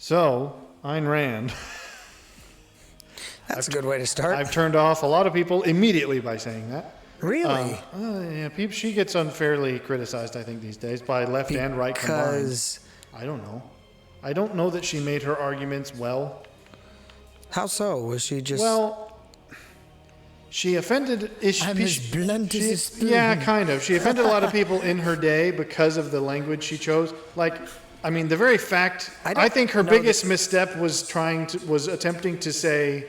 So, Ayn Rand. That's a good way to start. I've turned off a lot of people immediately by saying that. Really? Yeah, she gets unfairly criticized, I think, these days by left and right combined. I don't know. I don't know that she made her arguments well. How so? Was she just... Well, she offended... I'm as blunt as a spoon. Yeah, kind of. She offended a lot of people in her day because of the language she chose. Like, I mean, the very fact... I think her biggest misstep was attempting to say,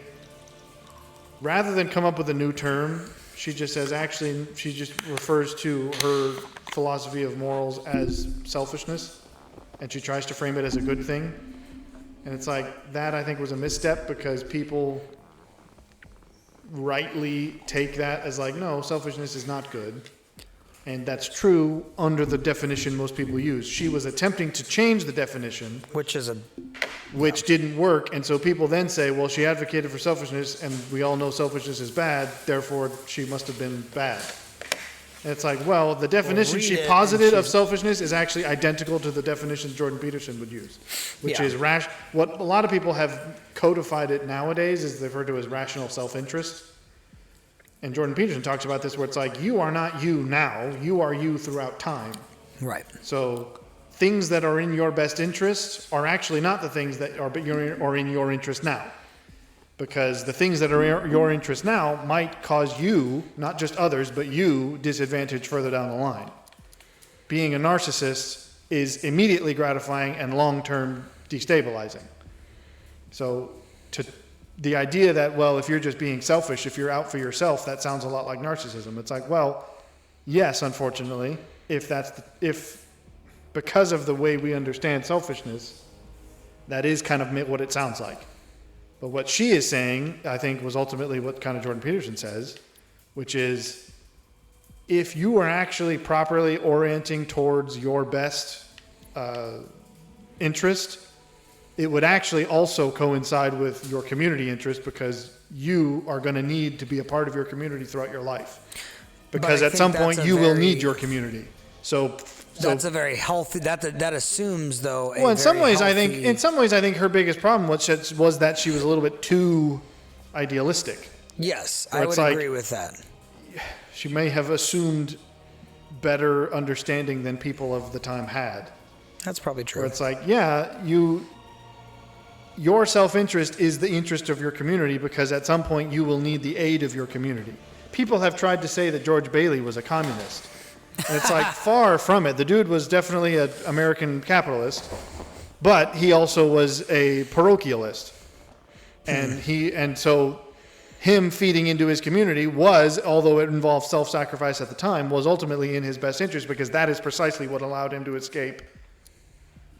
rather than come up with a new term, she just says, actually, she just refers to her philosophy of morals as selfishness, and she tries to frame it as a good thing. And it's like, that I think was a misstep because people rightly take that as like, no, selfishness is not good. And that's true under the definition most people use. She was attempting to change the definition. Which didn't work. And so people then say, well, she advocated for selfishness, and we all know selfishness is bad, therefore she must have been bad. And it's like, well, the definition she posited of selfishness is actually identical to the definition Jordan Peterson would use, which is what a lot of people have codified it nowadays is referred to as rational self-interest. And Jordan Peterson talks about this where it's like, you are not you now, you are you throughout time. Right. So things that are in your best interest are actually not the things that are in your interest now. Because the things that are in your interest now might cause you, not just others, but you, disadvantage further down the line. Being a narcissist is immediately gratifying and long-term destabilizing. So the idea that, well, if you're just being selfish, if you're out for yourself, that sounds a lot like narcissism. It's like, well, yes, unfortunately, if because of the way we understand selfishness, that is kind of what it sounds like. But what she is saying, I think, was ultimately what kind of Jordan Peterson says, which is, if you are actually properly orienting towards your best interest, it would actually also coincide with your community interest because you are going to need to be a part of your community throughout your life. Because at some point you will need your community. So that's a very healthy. That assumes, though. Well, in some ways, I think her biggest problem was that she was a little bit too idealistic. Yes, I would agree with that. She may have assumed better understanding than people of the time had. That's probably true. Where it's like, yeah, your self-interest is the interest of your community because at some point you will need the aid of your community. People have tried to say that George Bailey was a communist. And it's like, far from it. The dude was definitely an American capitalist, but he also was a parochialist. And so him feeding into his community was, although it involved self-sacrifice at the time, was ultimately in his best interest because that is precisely what allowed him to escape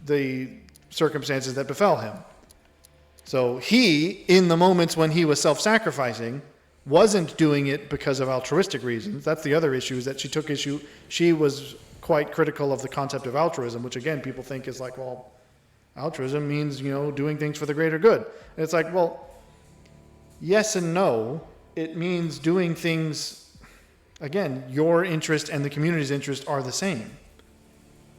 the circumstances that befell him. So he, in the moments when he was self-sacrificing, wasn't doing it because of altruistic reasons. That's the other issue, is that she took issue. She was quite critical of the concept of altruism, which again, people think is like, well, altruism means, doing things for the greater good. And it's like, well, yes and no. It means doing things, again, your interest and the community's interest are the same.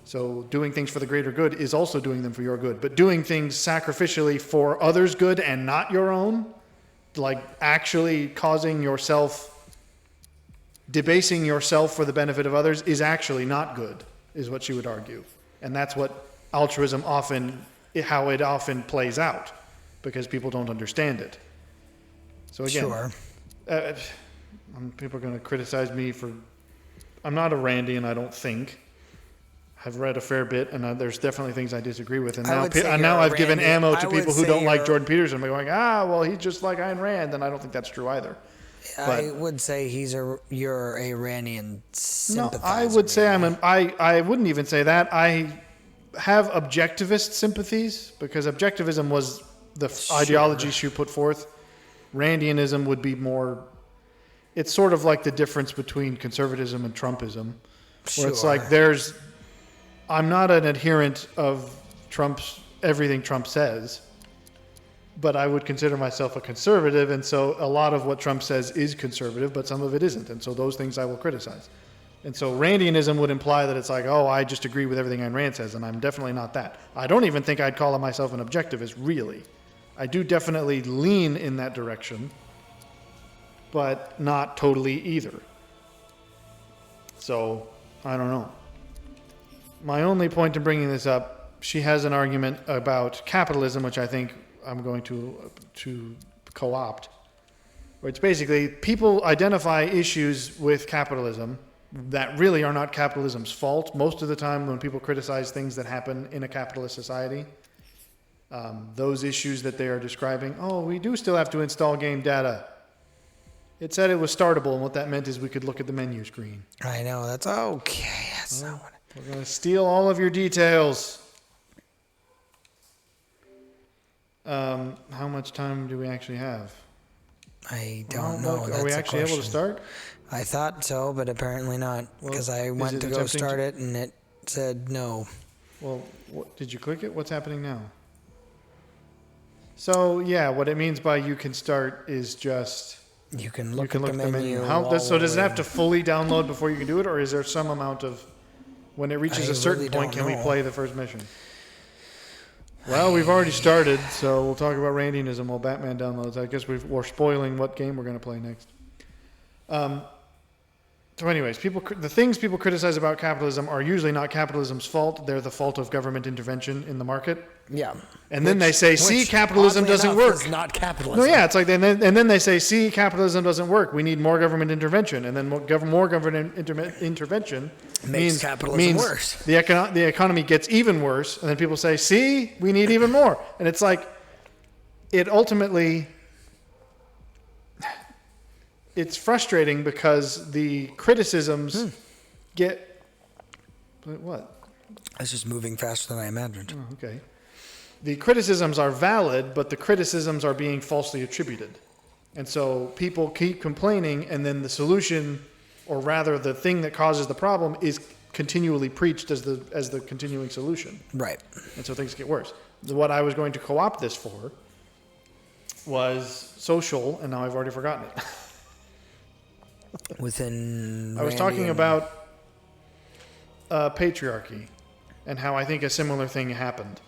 So doing things for the greater good is also doing them for your good. But doing things sacrificially for others' good and not your own, like actually debasing yourself for the benefit of others, is actually not good, is what she would argue. And that's what altruism how it often plays out, because people don't understand it. So again, sure. People are going to criticize me I'm not a Randian, I don't think. I've read a fair bit, and there's definitely things I disagree with. And now I've given ammo to people who don't like Jordan Peterson by going, well, he's just like Ayn Rand, and I don't think that's true either. I would say you're a Randian sympathizer. No, I would say I wouldn't even say that. I have objectivist sympathies, because objectivism was the ideology she put forth. Randianism would be more, it's sort of like the difference between conservatism and Trumpism, where it's like I'm not an adherent of everything Trump says, but I would consider myself a conservative, and so a lot of what Trump says is conservative, but some of it isn't, and so those things I will criticize. And so Randianism would imply that it's like, oh, I just agree with everything Ayn Rand says, and I'm definitely not that. I don't even think I'd call myself an objectivist, really. I do definitely lean in that direction, but not totally either. So, I don't know. My only point in bringing this up, she has an argument about capitalism, which I think I'm going to co-opt. Where it's basically, people identify issues with capitalism that really are not capitalism's fault. Most of the time when people criticize things that happen in a capitalist society, those issues that they are describing, oh, we do still have to install game data. It said it was startable, and what that meant is we could look at the menu screen. I know, that's okay. That's not what We're going to steal all of your details. How much time do we actually have? I don't know. Are we actually able to start? I thought so, but apparently not, because I went to go start it and it said no. Well, did you click it? What's happening now? So, yeah, what it means by you can start is just... You can look at the menu. So does it have to fully download before you can do it, or is there some amount of... When it reaches a certain point, can we play the first mission? Well, we've already started, so we'll talk about Randianism while Batman downloads. I guess we're spoiling what game we're going to play next. So anyways, the things people criticize about capitalism are usually not capitalism's fault. They're the fault of government intervention in the market. Yeah. And then they say, see, capitalism doesn't work. Is not capitalism. No, yeah, it's like, and then they say, see, capitalism doesn't work. We need more government intervention. And then more government intervention makes capitalism worse. The economy gets even worse. And then people say, see, we need even more. And it's like, it ultimately... It's frustrating because the criticisms get... What? It's just moving faster than I imagined. Oh, okay. The criticisms are valid, but the criticisms are being falsely attributed. And so people keep complaining, and then the solution, or rather the thing that causes the problem, is continually preached as the continuing solution. Right. And so things get worse. What I was going to co-opt this for was social, and now I've already forgotten it. Within I was talking about patriarchy and how I think a similar thing happened,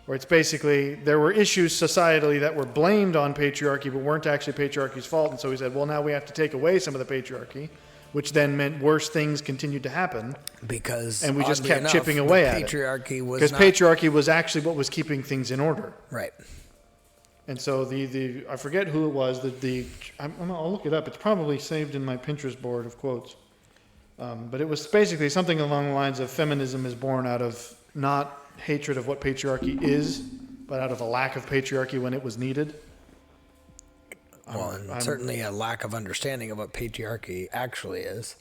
where it's basically there were issues societally that were blamed on patriarchy but weren't actually patriarchy's fault. And so he said, well, now we have to take away some of the patriarchy, which then meant worse things continued to happen. And we just kept chipping away at it. Because patriarchy was actually what was keeping things in order. Right. And so I forget who it was. I'll look it up. It's probably saved in my Pinterest board of quotes. But it was basically something along the lines of feminism is born out of not hatred of what patriarchy is, but out of a lack of patriarchy when it was needed. Well, and certainly a lack of understanding of what patriarchy actually is.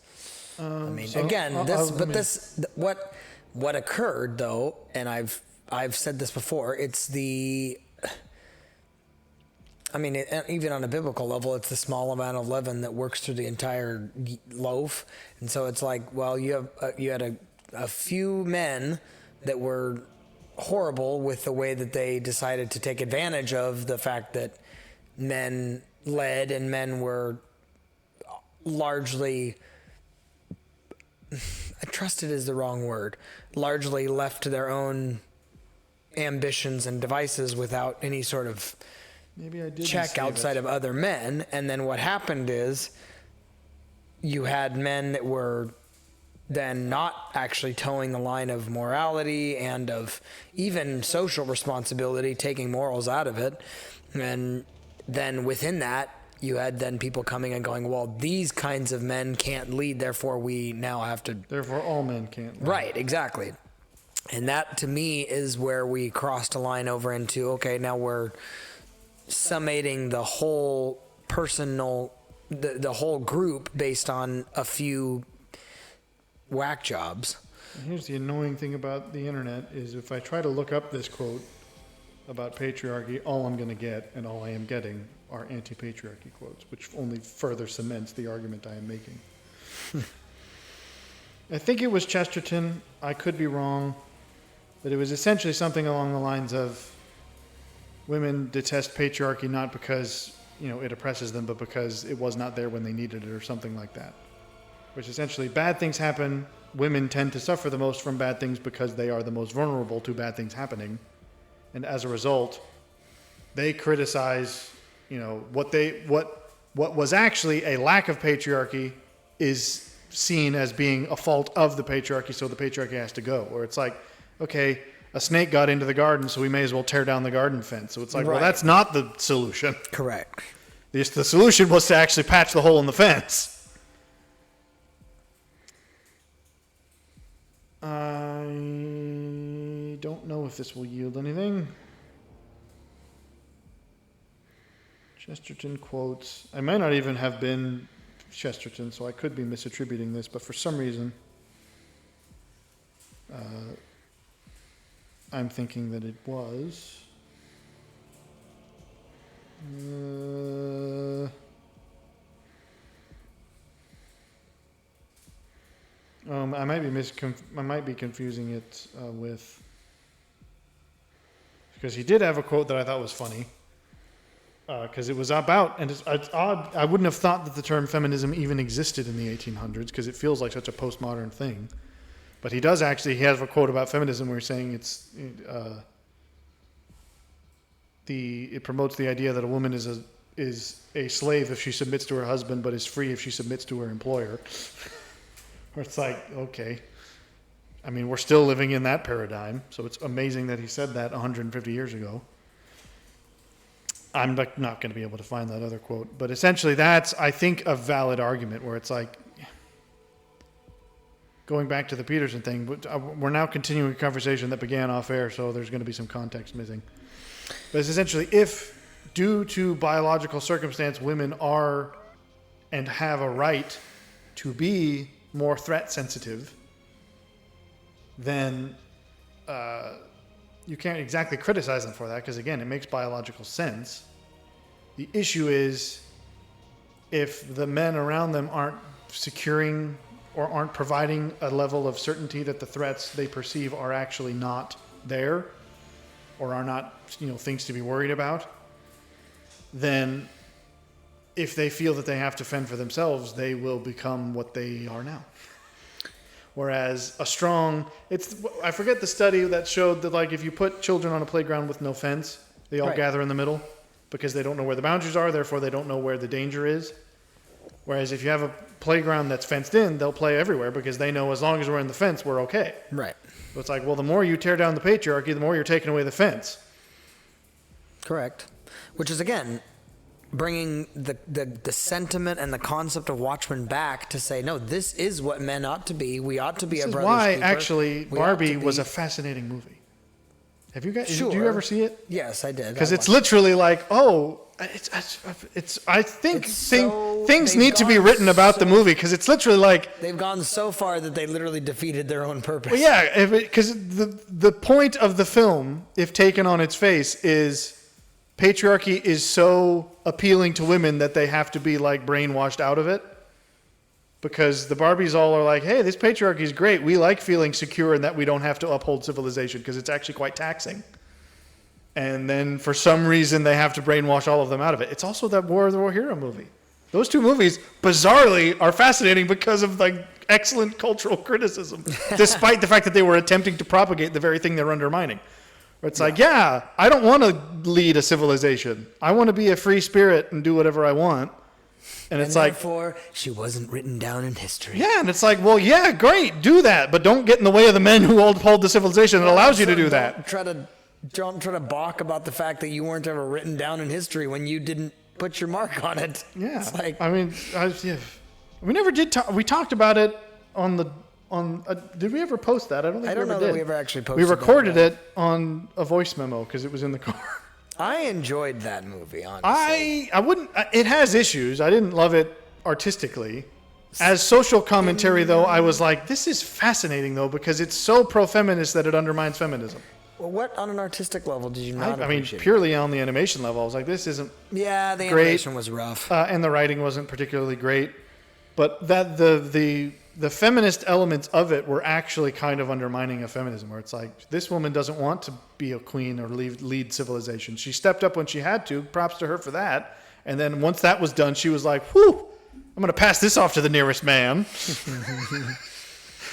What occurred though, and I've said this before, it's the... even on a biblical level, it's the small amount of leaven that works through the entire loaf. And so it's like, well, you had a few men that were horrible with the way that they decided to take advantage of the fact that men led and men were largely, trusted is the wrong word, largely left to their own ambitions and devices without any sort of check outside of other men. And then what happened is you had men that were then not actually towing the line of morality and of even social responsibility, taking morals out of it. And then within that, you had then people coming and going, well, these kinds of men can't lead, therefore we now have to... Therefore all men can't lead. Right, exactly. And that, to me, is where we crossed a line over into, okay, now we're summating the whole the whole group based on a few whack jobs. And here's the annoying thing about the internet is if I try to look up this quote about patriarchy, all I'm going to get, and all I am getting, are anti-patriarchy quotes, which only further cements the argument I am making. I think it was Chesterton, I could be wrong, but it was essentially something along the lines of women detest patriarchy not because, it oppresses them, but because it was not there when they needed it or something like that. which essentially bad things happen. Women tend to suffer the most from bad things because they are the most vulnerable to bad things happening. And as a result, they criticize, what was actually a lack of patriarchy is seen as being a fault of the patriarchy, so the patriarchy has to go. Or it's like, okay, a snake got into the garden, so we may as well tear down the garden fence. So it's like, well, that's not the solution. Correct. The solution was to actually patch the hole in the fence. I don't know if this will yield anything. Chesterton quotes. I might not even have been Chesterton, so I could be misattributing this, but for some reason, I'm thinking that it was. I might be confusing it with, because he did have a quote that I thought was funny. Because it was about, and it's odd, I wouldn't have thought that the term feminism even existed in the 1800s because it feels like such a postmodern thing. But he has a quote about feminism where he's saying it promotes the idea that a woman is a slave if she submits to her husband, but is free if she submits to her employer. Where it's like, okay. I mean, we're still living in that paradigm, so it's amazing that he said that 150 years ago. I'm not going to be able to find that other quote. But essentially that's, I think, a valid argument where it's like, going back to the Peterson thing, we're now continuing a conversation that began off air, so there's going to be some context missing. But it's essentially, if due to biological circumstance, women are and have a right to be more threat sensitive, then you can't exactly criticize them for that because, again, it makes biological sense. The issue is if the men around them aren't securing or aren't providing a level of certainty that the threats they perceive are actually not there or are not, things to be worried about, then if they feel that they have to fend for themselves, they will become what they are now. Whereas I forget the study that showed that, like, if you put children on a playground with no fence, they all gather in the middle because they don't know where the boundaries are, therefore they don't know where the danger is. Whereas if you have a playground that's fenced in, they'll play everywhere because they know as long as we're in the fence, we're okay. Right. So it's like, well, the more you tear down the patriarchy, the more you're taking away the fence. Correct. Which is, again, bringing the sentiment and the concept of Watchmen back to say, no, this is what men ought to be. We ought to be a brother's keeper. This is why, actually, Barbie was a fascinating movie. Have you guys? Sure. Do you ever see it? Yes, I did. Because it's literally like, I think things need to be written about the movie because it's literally like they've gone so far that they literally defeated their own purpose. Well, yeah, because the point of the film, if taken on its face, is patriarchy is so appealing to women that they have to be like brainwashed out of it. Because the Barbies all are like, hey, this patriarchy is great. We like feeling secure and that we don't have to uphold civilization because it's actually quite taxing. And then for some reason they have to brainwash all of them out of it. It's also that War of the War Hero movie. Those two movies, bizarrely, are fascinating because of like excellent cultural criticism, despite the fact that they were attempting to propagate the very thing they're undermining. Where it's like, I don't want to lead a civilization. I want to be a free spirit and do whatever I want. And it's like, therefore, she wasn't written down in history. Yeah, and it's like, well, yeah, great, do that, but don't get in the way of the men who uphold the civilization that allows you to do that. Don't try to balk about the fact that you weren't ever written down in history when you didn't put your mark on it. Yeah, it's like, I mean, we never did. We talked about it on the. Did we ever post that? I don't know that we ever actually posted. We recorded it on a voice memo because it was in the car. I enjoyed that movie, honestly. I wouldn't. It has issues. I didn't love it artistically. As social commentary, though, I was like, this is fascinating, though, because it's so pro-feminist that it undermines feminism. Well, what on an artistic level did you not appreciate? I mean, purely on the animation level, I was like, this isn't Yeah, the great. Animation was rough. And the writing wasn't particularly great. But that the feminist elements of it were actually kind of undermining of feminism, where it's like, this woman doesn't want to be a queen or lead civilization. She stepped up when she had to. Props to her for that. And then once that was done, she was like, whew, I'm going to pass this off to the nearest man.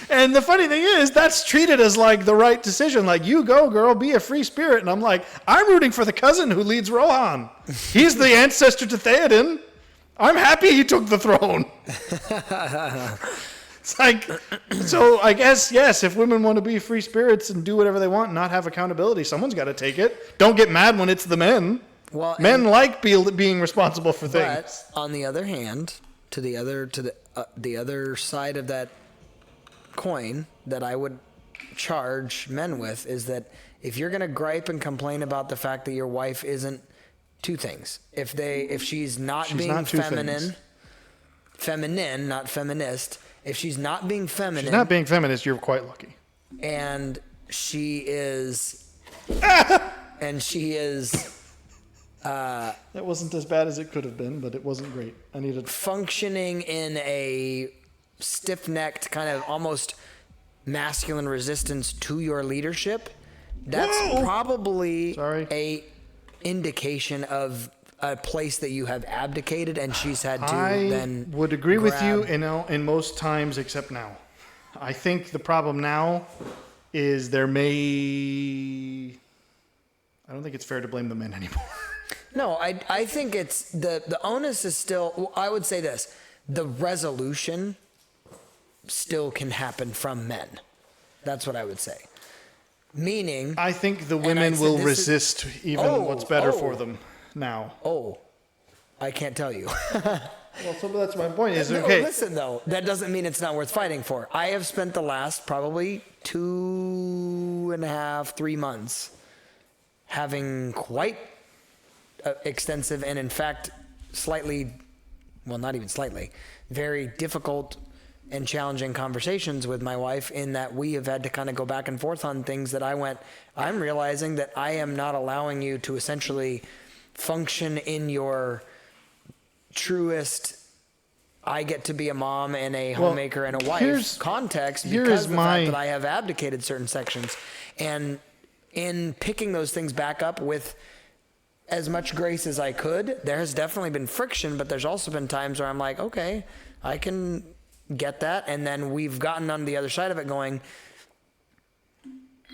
And the funny thing is, that's treated as like the right decision. Like, you go, girl, be a free spirit. And I'm like, I'm rooting for the cousin who leads Rohan. He's the ancestor to Theoden. I'm happy he took the throne. It's like, so I guess, yes, if women want to be free spirits and do whatever they want and not have accountability, someone's got to take it. Don't get mad when it's the men. Well, men like being responsible for things. But on the other hand, to the other side of that coin that I would charge men with is that if you're going to gripe and complain about the fact that your wife isn't two things, if she's not being feminine, not feminist, if she's not being feminine, she's not being feminist, you're quite lucky. And she is, that wasn't as bad as it could have been, but it wasn't great. I needed functioning in a stiff-necked kind of almost masculine resistance to your leadership. That's probably a indication of a place that you have abdicated, and she's had to then. I would agree with you in most times except now. I think the problem now is I don't think it's fair to blame the men anymore. No, I think it's the onus is still. I would say this: the resolution still can happen from men. That's what I would say. Meaning, I think the women will resist even what's better for them now. I can't tell you. Well, so that's my point. Is No, okay. listen, though, that doesn't mean it's not worth fighting for. I have spent the last probably 2.5, 3 months having quite extensive and, in fact, very difficult and challenging conversations with my wife, in that we have had to kind of go back and forth on things that I'm realizing that I am not allowing you to essentially function in your truest, I get to be a mom and a homemaker and a wife context, because of the fact that I have abdicated certain sections. And in picking those things back up with as much grace as I could, there has definitely been friction, but there's also been times where I'm like, okay, I can get that. And then we've gotten on the other side of it going,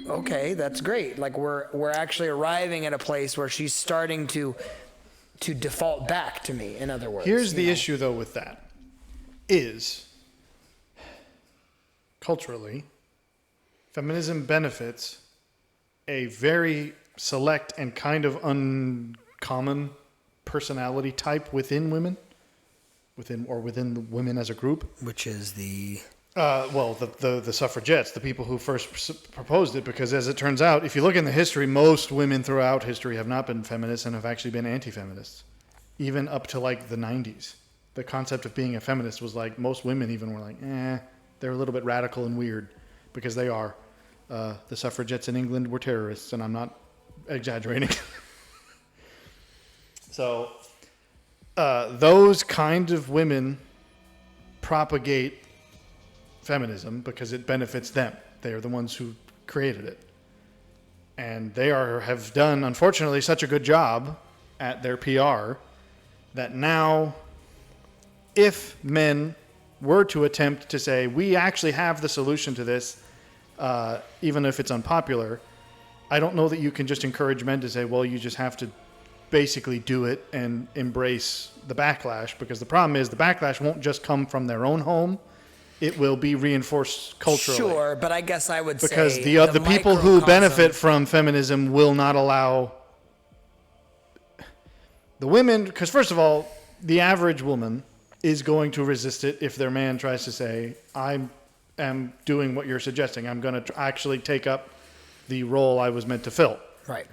okay, that's great. Like we're actually arriving at a place where she's starting to default back to me, in other words. Here's the issue, though, with that is culturally, feminism benefits a very select and kind of uncommon personality type within women, within the women as a group. Which is the suffragettes, the people who first proposed it, because as it turns out, if you look in the history, most women throughout history have not been feminists and have actually been anti-feminists, even up to like the 90s. The concept of being a feminist was like, most women even were like, they're a little bit radical and weird, because they are. The suffragettes in England were terrorists, and I'm not exaggerating. So those kind of women propagate feminism because it benefits them. They are the ones who created it. And they have done, unfortunately, such a good job at their PR that now, if men were to attempt to say, we actually have the solution to this, even if it's unpopular, I don't know that you can just encourage men to say, well, you just have to basically do it and embrace the backlash, because the problem is the backlash won't just come from their own home. It will be reinforced culturally. Sure, but I guess I would say because the people who benefit from feminism will not allow the women, because first of all, the average woman is going to resist it if their man tries to say, I am doing what you're suggesting. I'm going to actually take up the role I was meant to fill. Right.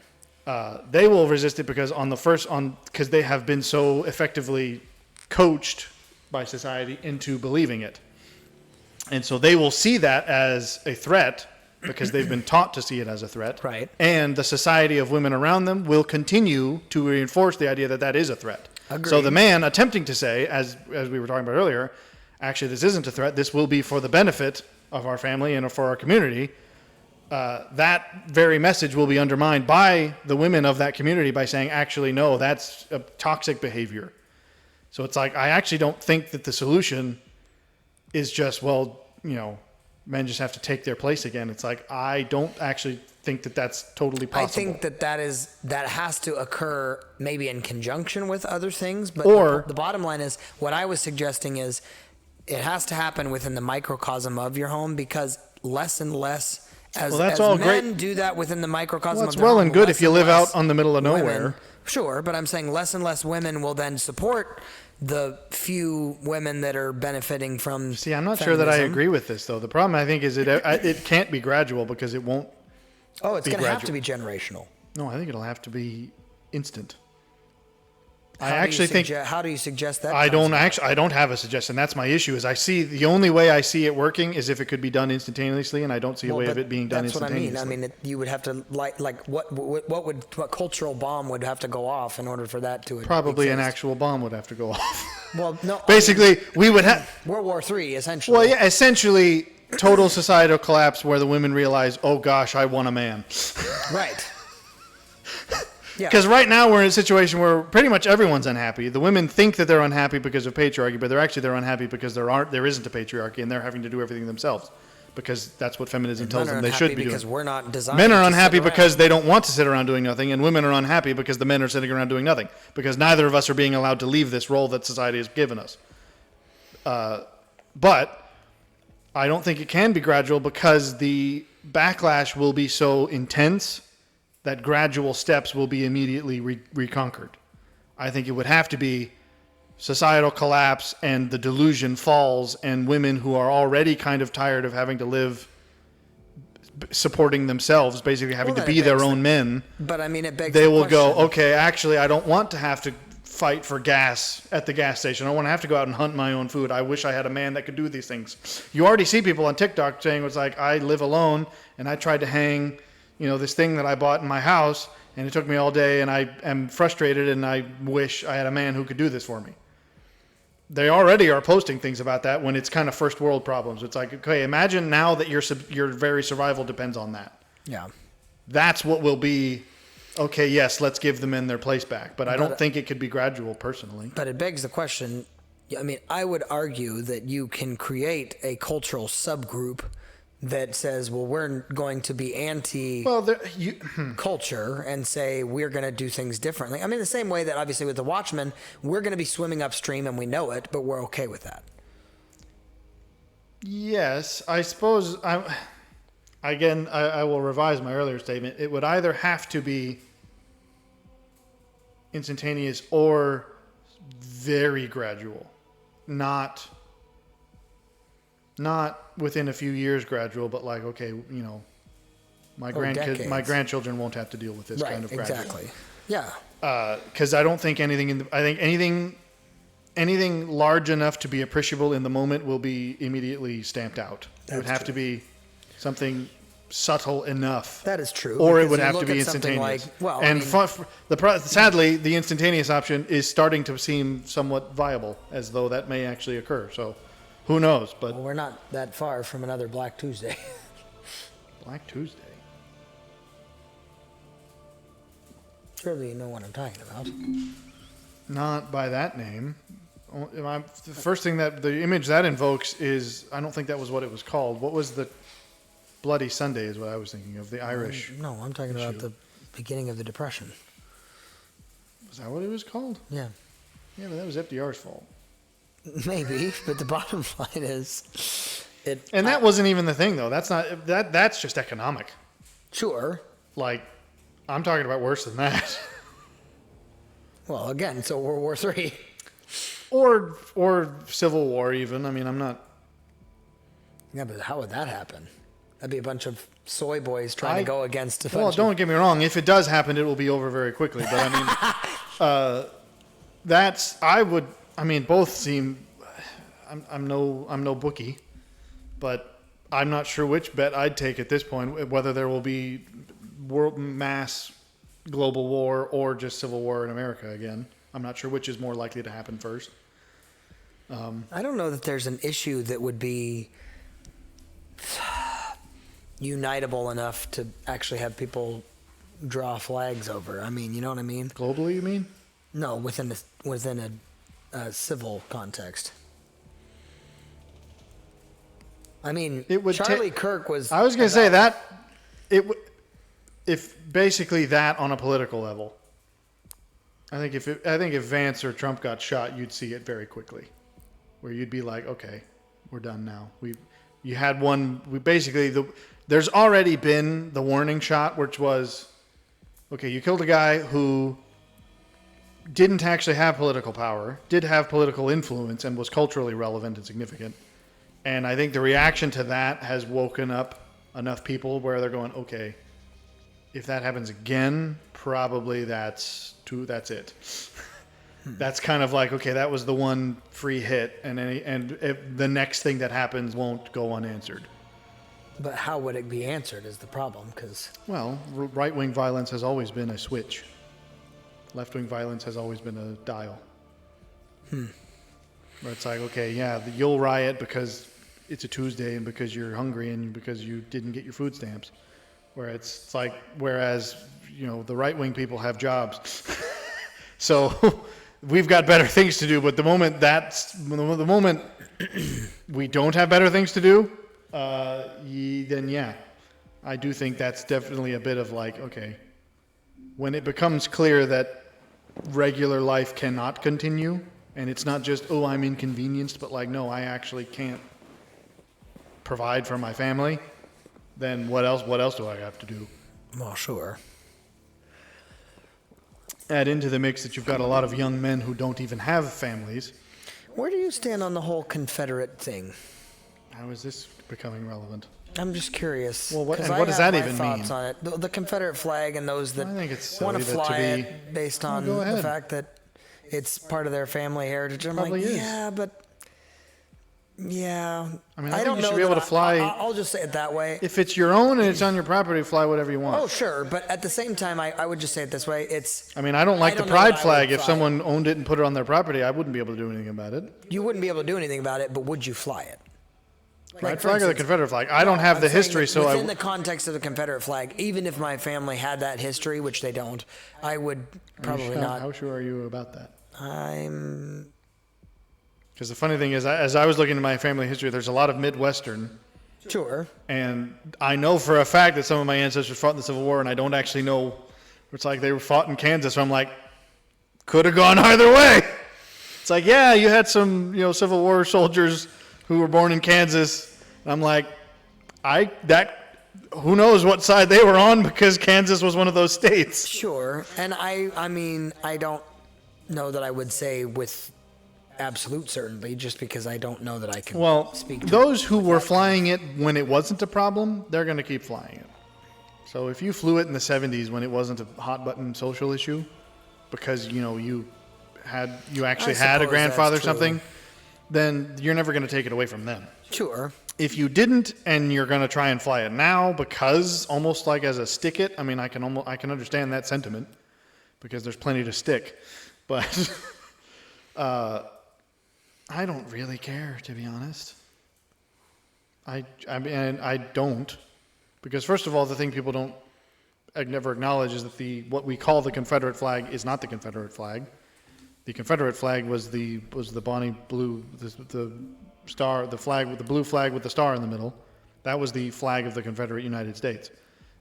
They will resist it because because they have been so effectively coached by society into believing it. And so they will see that as a threat because they've been taught to see it as a threat. Right. And the society of women around them will continue to reinforce the idea that that is a threat. Agreed. So the man attempting to say, as we were talking about earlier, actually this isn't a threat, this will be for the benefit of our family and for our community, that very message will be undermined by the women of that community by saying, actually, no, that's a toxic behavior. So it's like, I actually don't think that the solution is just, well, men just have to take their place again. It's like, I don't actually think that that's totally possible. I think that has to occur maybe in conjunction with other things. But the bottom line is, what I was suggesting is it has to happen within the microcosm of your home, because less and less as men great. Do that within the microcosm of their home. It's well and good if you live out on the middle of nowhere. Women, sure, but I'm saying less and less women will then support the few women that are benefiting from. See, I'm not sure that I agree with this, though. The problem, I think, is it can't be gradual, because it won't. Oh, it's going to have to be generational. No, I think it'll have to be instant. How do you suggest that? I don't have a suggestion. That's my issue. Is I see the only way I see it working is if it could be done instantaneously, and I don't see a way of it being done instantaneously. That's what I mean. You would have to what cultural bomb would have to go off in order for that to probably exist? An actual bomb would have to go off. Well, no. Basically, we would have World War III, essentially. Well, yeah, essentially total societal collapse where the women realize, oh gosh, I want a man. Right. Yeah. Because right now we're in a situation where pretty much everyone's unhappy. The women think that they're unhappy because of patriarchy, but they're unhappy because there isn't a patriarchy, and they're having to do everything themselves, because that's what feminism tells them they should be doing. Because we're not designed. Men are unhappy because they don't want to sit around doing nothing, and women are unhappy because the men are sitting around doing nothing, because neither of us are being allowed to leave this role that society has given us. But I don't think it can be gradual, because the backlash will be so intense that gradual steps will be immediately reconquered. I think it would have to be societal collapse and the delusion falls, and women who are already kind of tired of having to live supporting themselves, basically having to be their own men. But I mean, it begs they the will question. go, okay, actually, I don't want to have to fight for gas at the gas station. I don't want to have to go out and hunt my own food. I wish I had a man that could do these things. You already see people on TikTok saying, it's like, I live alone, and I tried to hang this thing that I bought in my house, and it took me all day, and I am frustrated, and I wish I had a man who could do this for me. They already are posting things about that when it's kind of first world problems. It's like, okay, imagine now that your very survival depends on that. Yeah. That's what will be, okay, yes, let's give the men their place back. But I don't think it could be gradual, personally. But it begs the question, I mean, I would argue that you can create a cultural subgroup that says, well, we're going to be anti-culture and say we're going to do things differently. I mean, the same way that obviously with the Watchmen, we're going to be swimming upstream and we know it, but we're okay with that. Yes, I suppose. I will revise my earlier statement. It would either have to be instantaneous or very gradual, not within a few years gradual, but like, okay, my grandchildren won't have to deal with this kind of gradual. Exactly. Yeah. Because I don't think anything large enough to be appreciable in the moment will be immediately stamped out. It would have to be something subtle enough. That is true. Or it would have to be instantaneous. Sadly, the instantaneous option is starting to seem somewhat viable, as though that may actually occur. So, who knows? But we're not that far from another Black Tuesday. Black Tuesday. Surely you know what I'm talking about. Not by that name. The first thing the image that invokes is, I don't think that was what it was called. What was the Bloody Sunday is what I was thinking of, the Irish. No, I'm talking about the beginning of the Depression. Was that what it was called? Yeah. Yeah, but that was FDR's fault. Maybe, but the bottom line is it. And that wasn't even the thing, though. That's just economic. Sure. Like, I'm talking about worse than that. Well, again, so World War III. Or Civil War, even. I mean, I'm not. Yeah, but how would that happen? That'd be a bunch of soy boys trying to go against a bunch. Well, don't get me wrong. If it does happen, it will be over very quickly. But I mean, both seem. I'm no bookie, but I'm not sure which bet I'd take at this point. Whether there will be mass global war or just civil war in America again. I'm not sure which is more likely to happen first. I don't know that there's an issue that would be unitable enough to actually have people draw flags over. I mean, you know what I mean? Globally, you mean? No, within a civil context. I mean, It would Charlie Kirk was. I was going to say that if basically that on a political level. I think if Vance or Trump got shot, you'd see it very quickly, where you'd be like, okay, we're done now. You had one. There's already been the warning shot, which was, okay, you killed a guy who didn't actually have political power, did have political influence, and was culturally relevant and significant. And I think the reaction to that has woken up enough people where they're going, okay, if that happens again, probably that's it. That's kind of like, okay, that was the one free hit, and the next thing that happens won't go unanswered. But how would it be answered is the problem, because... Well, right-wing violence has always been a switch. Left-wing violence has always been a dial. Where it's like, okay, yeah, you'll riot because it's a Tuesday and because you're hungry and because you didn't get your food stamps. Whereas the right-wing people have jobs. So we've got better things to do. But the moment we don't have better things to do, then yeah, I do think that's definitely a bit of like, okay, when it becomes clear that regular life cannot continue, and it's not just, oh, I'm inconvenienced, but like, no, I actually can't provide for my family, then what else do I have to do? Well, sure. Add into the mix that you've got a lot of young men who don't even have families. Where do you stand on the whole Confederate thing? How is this becoming relevant? I'm just curious. Well, what 'cause and I what does have that my even thoughts mean? on it. The Confederate flag and those that I think it's want to silly that fly to be- it based on go the ahead. fact that it's part of their family heritage. I'm Probably like, is. yeah, but yeah. I mean, I think don't you know should be able that to fly- I'll just say it that way. If it's your own and it's on your property, fly whatever you want. Oh, sure, but at the same time, I would just say it this way: I mean, I don't like the know pride that I flag. would If fly someone owned it and put it on their property, I wouldn't be able to do anything about it. you wouldn't be able to do anything about it, but would you fly it? Pride for flag or the instance- Confederate flag? I don't have I'm the saying history, that so within the context of the Confederate flag, even if my family had that history, which they don't, I would probably not. How sure are you about that? I'm Because the funny thing is, as I was looking at my family history, there's a lot of Midwestern, sure. and I know for a fact that some of my ancestors fought in the Civil War, and I don't actually know. It's like they were fought in Kansas, so I'm like, could have gone either way. It's like, yeah, you had some, Civil War soldiers who were born in Kansas. And I'm like, who knows what side they were on, because Kansas was one of those states. Sure, and I mean, I don't know that I would say with absolute certainty, just because I don't know that I can speak to those who were flying it when it wasn't a problem, they're going to keep flying it. So if you flew it in the 70s when it wasn't a hot button social issue, because you actually had a suppose grandfather or that's true. something, then you're never going to take it away from them. Sure. If you didn't and you're going to try and fly it now because almost like as a stick it, I mean, I can understand that sentiment because there's plenty to stick, but I don't really care, to be honest. I don't, because first of all, the thing people don't never acknowledge is that what we call the Confederate flag is not the Confederate flag. The Confederate flag was the Bonnie blue, the star, the flag with the blue flag with the star in the middle. That was the flag of the Confederate United States.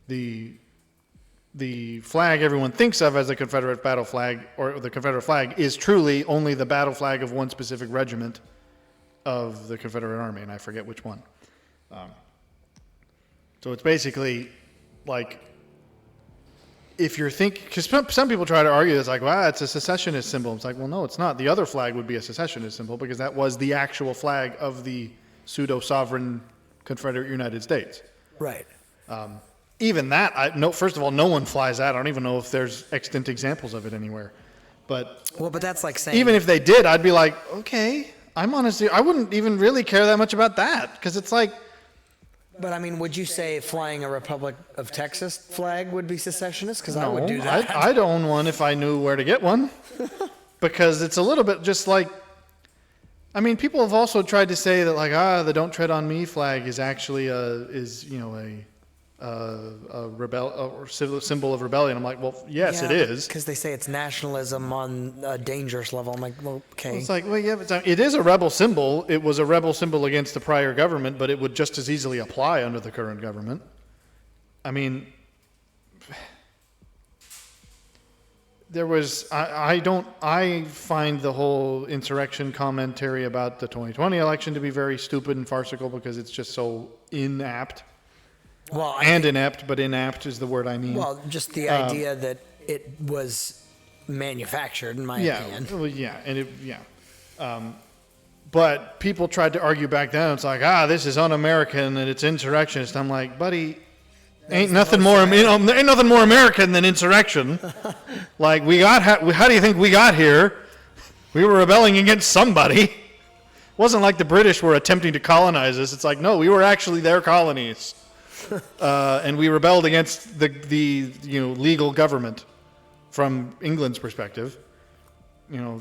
The flag everyone thinks of as the Confederate battle flag or the Confederate flag is truly only the battle flag of one specific regiment of the Confederate Army, and I forget which one. So it's basically like, if you're thinking, because some people try to argue it's like, well, it's a secessionist symbol. It's like, well, no, it's not. The other flag would be a secessionist symbol because that was the actual flag of the pseudo-sovereign Confederate United States. Right. Even that, first of all, no one flies that. I don't even know if there's extant examples of it anywhere. But That's like saying, even if they did, I'd be like, okay, I wouldn't even really care that much about that, because it's like, But I mean, would you say flying a Republic of Texas flag would be secessionist? Because I no, would do that. I'd own one if I knew where to get one, because it's a little bit just like, I mean, people have also tried to say that like, the "Don't Tread on Me" flag is actually a symbol of rebellion. I'm like, well, yes, it is. Because they say it's nationalism on a dangerous level. I'm like, well, okay. Well, it's like, well, yeah, but it is a rebel symbol. It was a rebel symbol against the prior government, but it would just as easily apply under the current government. I mean, I find the whole insurrection commentary about the 2020 election to be very stupid and farcical because it's just so inapt. Well, inept, but inapt is the word I mean. Well, just the idea that it was manufactured, in my opinion. Well, but people tried to argue back then. It's like, this is un-American and it's insurrectionist. I'm like, buddy, ain't nothing more American than insurrection. Like, how do you think we got here? We were rebelling against somebody. It wasn't like the British were attempting to colonize us. It's like, no, we were actually their colonies. And we rebelled against the legal government from England's perspective. You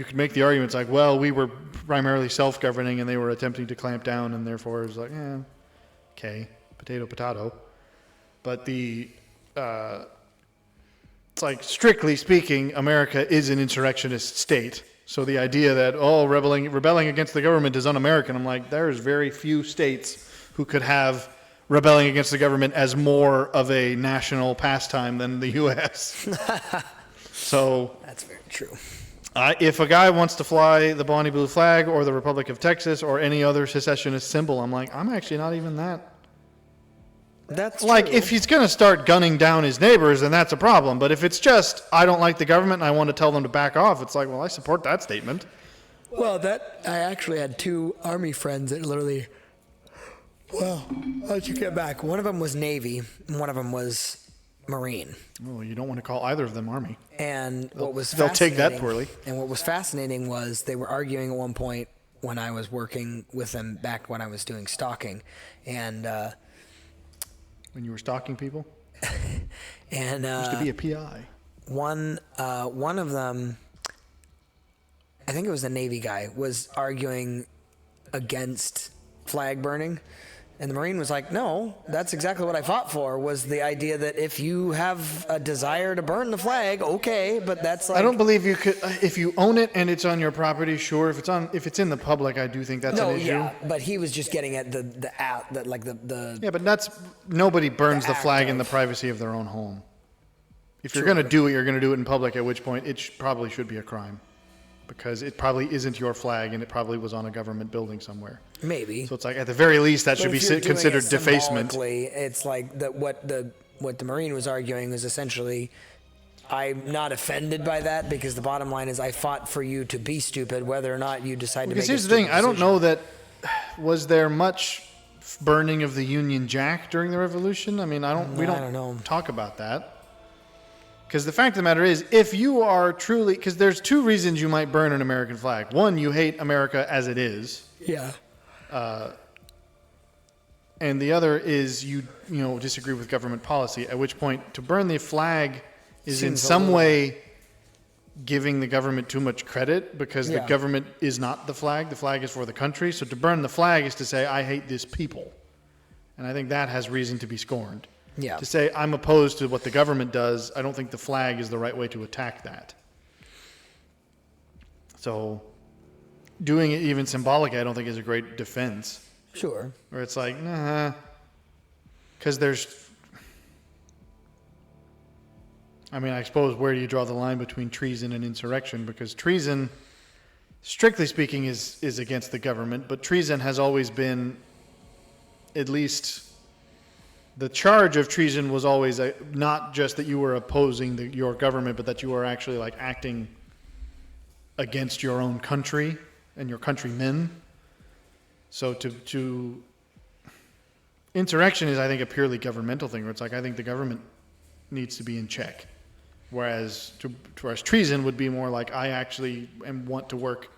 could make the arguments like, well, we were primarily self-governing and they were attempting to clamp down, and therefore it's like, okay, potato. But it's like, strictly speaking, America is an insurrectionist state. So the idea that, rebelling against the government is un-American, I'm like, there's very few states who could have rebelling against the government as more of a national pastime than the U.S. So that's very true. If a guy wants to fly the Bonnie Blue flag or the Republic of Texas or any other secessionist symbol, I'm like, I'm actually not even that. That's like, true. if he's going to start gunning down his neighbors, then that's a problem. But if it's just, I don't like the government and I want to tell them to back off, it's like, well, I support that statement. Well, I actually had two Army friends that literally... Well, I'll let you get back. One of them was Navy, and one of them was Marine. Well, you don't want to call either of them Army. And what was they'll take that poorly. And what was fascinating was they were arguing at one point when I was working with them back when I was doing stalking, and when you were stalking people. And used to be a PI. One of them, I think it was the Navy guy, was arguing against flag burning. And the Marine was like, no, that's exactly what I fought for, was the idea that if you have a desire to burn the flag, okay, but that's like... I don't believe you could, if you own it and it's on your property, sure. If it's in the public, I do think that's an issue. Yeah, but he was just getting at the Yeah, but nobody burns the flag in the privacy of their own home. If you're going to do it, you're going to do it in public, at which point it probably should be a crime. Because it probably isn't your flag and it probably was on a government building somewhere. Maybe. So it's like, at the very least, that should be considered defacement. It's like that. What the Marine was arguing was essentially, I'm not offended by that because the bottom line is I fought for you to be stupid, whether or not you decide to make a here's stupid the thing, decision. I don't know that, was there much burning of the Union Jack during the Revolution? I mean, we don't know. Talk about that. Because the fact of the matter is, if you are truly, because there's two reasons you might burn an American flag. One, you hate America as it is. Yeah. And the other is you disagree with government policy, at which point to burn the flag is in some way giving the government too much credit because the government is not the flag is for the country. So to burn the flag is to say, I hate this people. And I think that has reason to be scorned. Yeah. To say I'm opposed to what the government does, I don't think the flag is the right way to attack that. So doing it even symbolically, I don't think is a great defense. Sure. Where it's like, nah. Because I suppose, where do you draw the line between treason and insurrection? Because treason, strictly speaking, is against the government, but treason has always been, at least... The charge of treason was always not just that you were opposing your government, but that you were actually like acting against your own country and your countrymen. So to insurrection is, I think, a purely governmental thing, where it's like, I think the government needs to be in check. Whereas treason would be more like, I actually want to work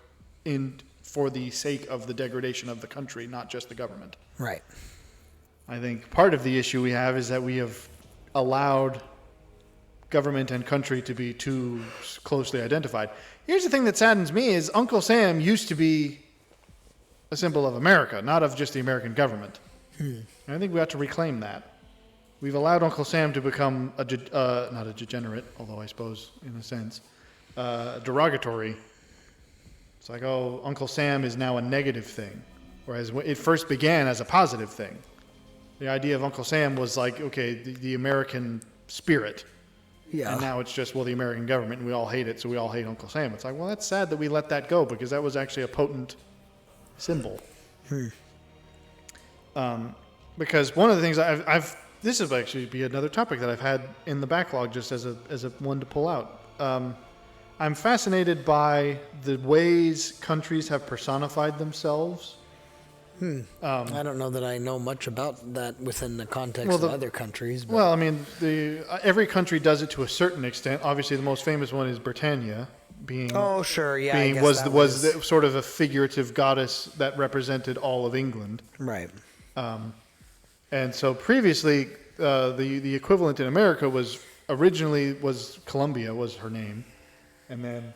for the sake of the degradation of the country, not just the government. Right. I think part of the issue we have is that we have allowed government and country to be too closely identified. Here's the thing that saddens me is Uncle Sam used to be a symbol of America, not of just the American government. And I think we ought to reclaim that. we've allowed Uncle Sam to become not a degenerate, although I suppose in a sense, derogatory. It's like, oh, Uncle Sam is now a negative thing, whereas it first began as a positive thing. The idea of Uncle Sam was like, okay, the American spirit. Yeah. And now it's just, well, the American government, and we all hate it, so we all hate Uncle Sam. It's like, well, that's sad that we let that go, because that was actually a potent symbol. Because one of the things this is actually be another topic that I've had in the backlog just as a one to pull out. I'm fascinated by the ways countries have personified themselves. I don't know that I know much about that within the context of other countries. But. Well, I mean, every country does it to a certain extent. Obviously, the most famous one is Britannia, being was sort of a figurative goddess that represented all of England. Right. And so previously, the equivalent in America was originally Columbia was her name, and then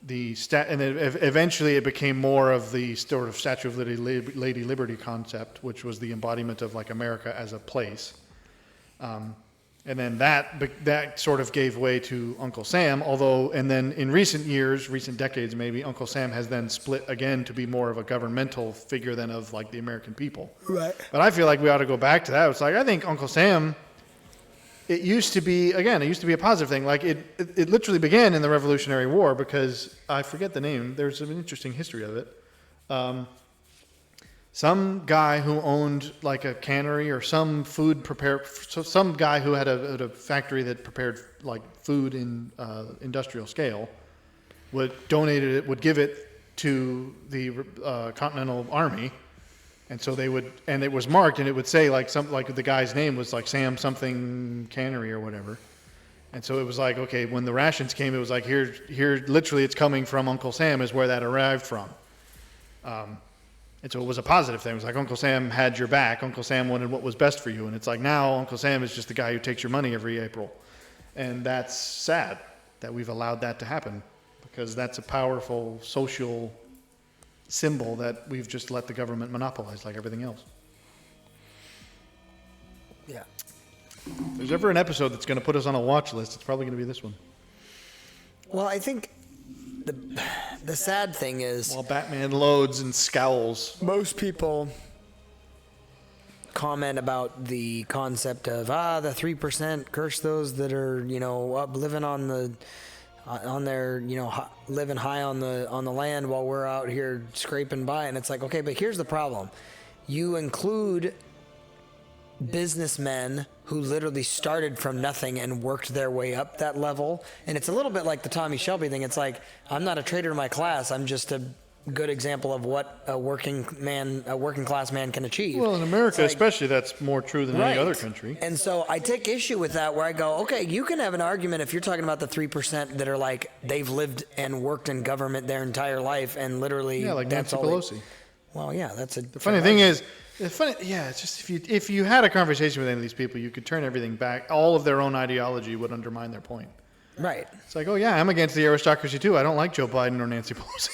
eventually it became more of the sort of Statue of Lady Liberty concept, which was the embodiment of like America as a place. And then that sort of gave way to Uncle Sam, and then in recent decades maybe, Uncle Sam has then split again to be more of a governmental figure than of like the American people. Right. But I feel like we ought to go back to that. It's like, I think Uncle Sam, it used to be a positive thing. Like it literally began in the Revolutionary War, because I forget the name. There's an interesting history of it. Some guy who owned like a cannery or some some guy who had a factory that prepared like food in industrial scale would give it to the Continental Army. And so and it was marked, and it would say like the guy's name was like Sam something Cannery or whatever. And so it was like, okay, when the rations came, it was like, here, literally it's coming from Uncle Sam is where that arrived from. And so it was a positive thing. It was like Uncle Sam had your back. Uncle Sam wanted what was best for you. And it's like now Uncle Sam is just the guy who takes your money every April. And that's sad that we've allowed that to happen, because that's a powerful social symbol that we've just let the government monopolize like everything else. Yeah. If there's ever an episode that's going to put us on a watch list, it's probably going to be this one. Well, I think the sad thing is, while Batman loads and scowls, most people comment about the concept of the 3%, curse those that are up living on their living high on the land while we're out here scraping by. And it's like, okay, but here's the problem: you include businessmen who literally started from nothing and worked their way up that level. And it's a little bit like the Tommy Shelby thing. It's like, I'm not a traitor to my class. I'm just a good example of what a working class man can achieve. Well, in America especially, that's more true than any other country. And so I take issue with that, where I go, okay, you can have an argument if you're talking about the 3% that are like, they've lived and worked in government their entire life and literally like Nancy Pelosi. Well, yeah, that's the funny thing is. It's just if you had a conversation with any of these people, you could turn everything back. All of their own ideology would undermine their point. Right. It's like, oh yeah, I'm against the aristocracy too. I don't like Joe Biden or Nancy Pelosi.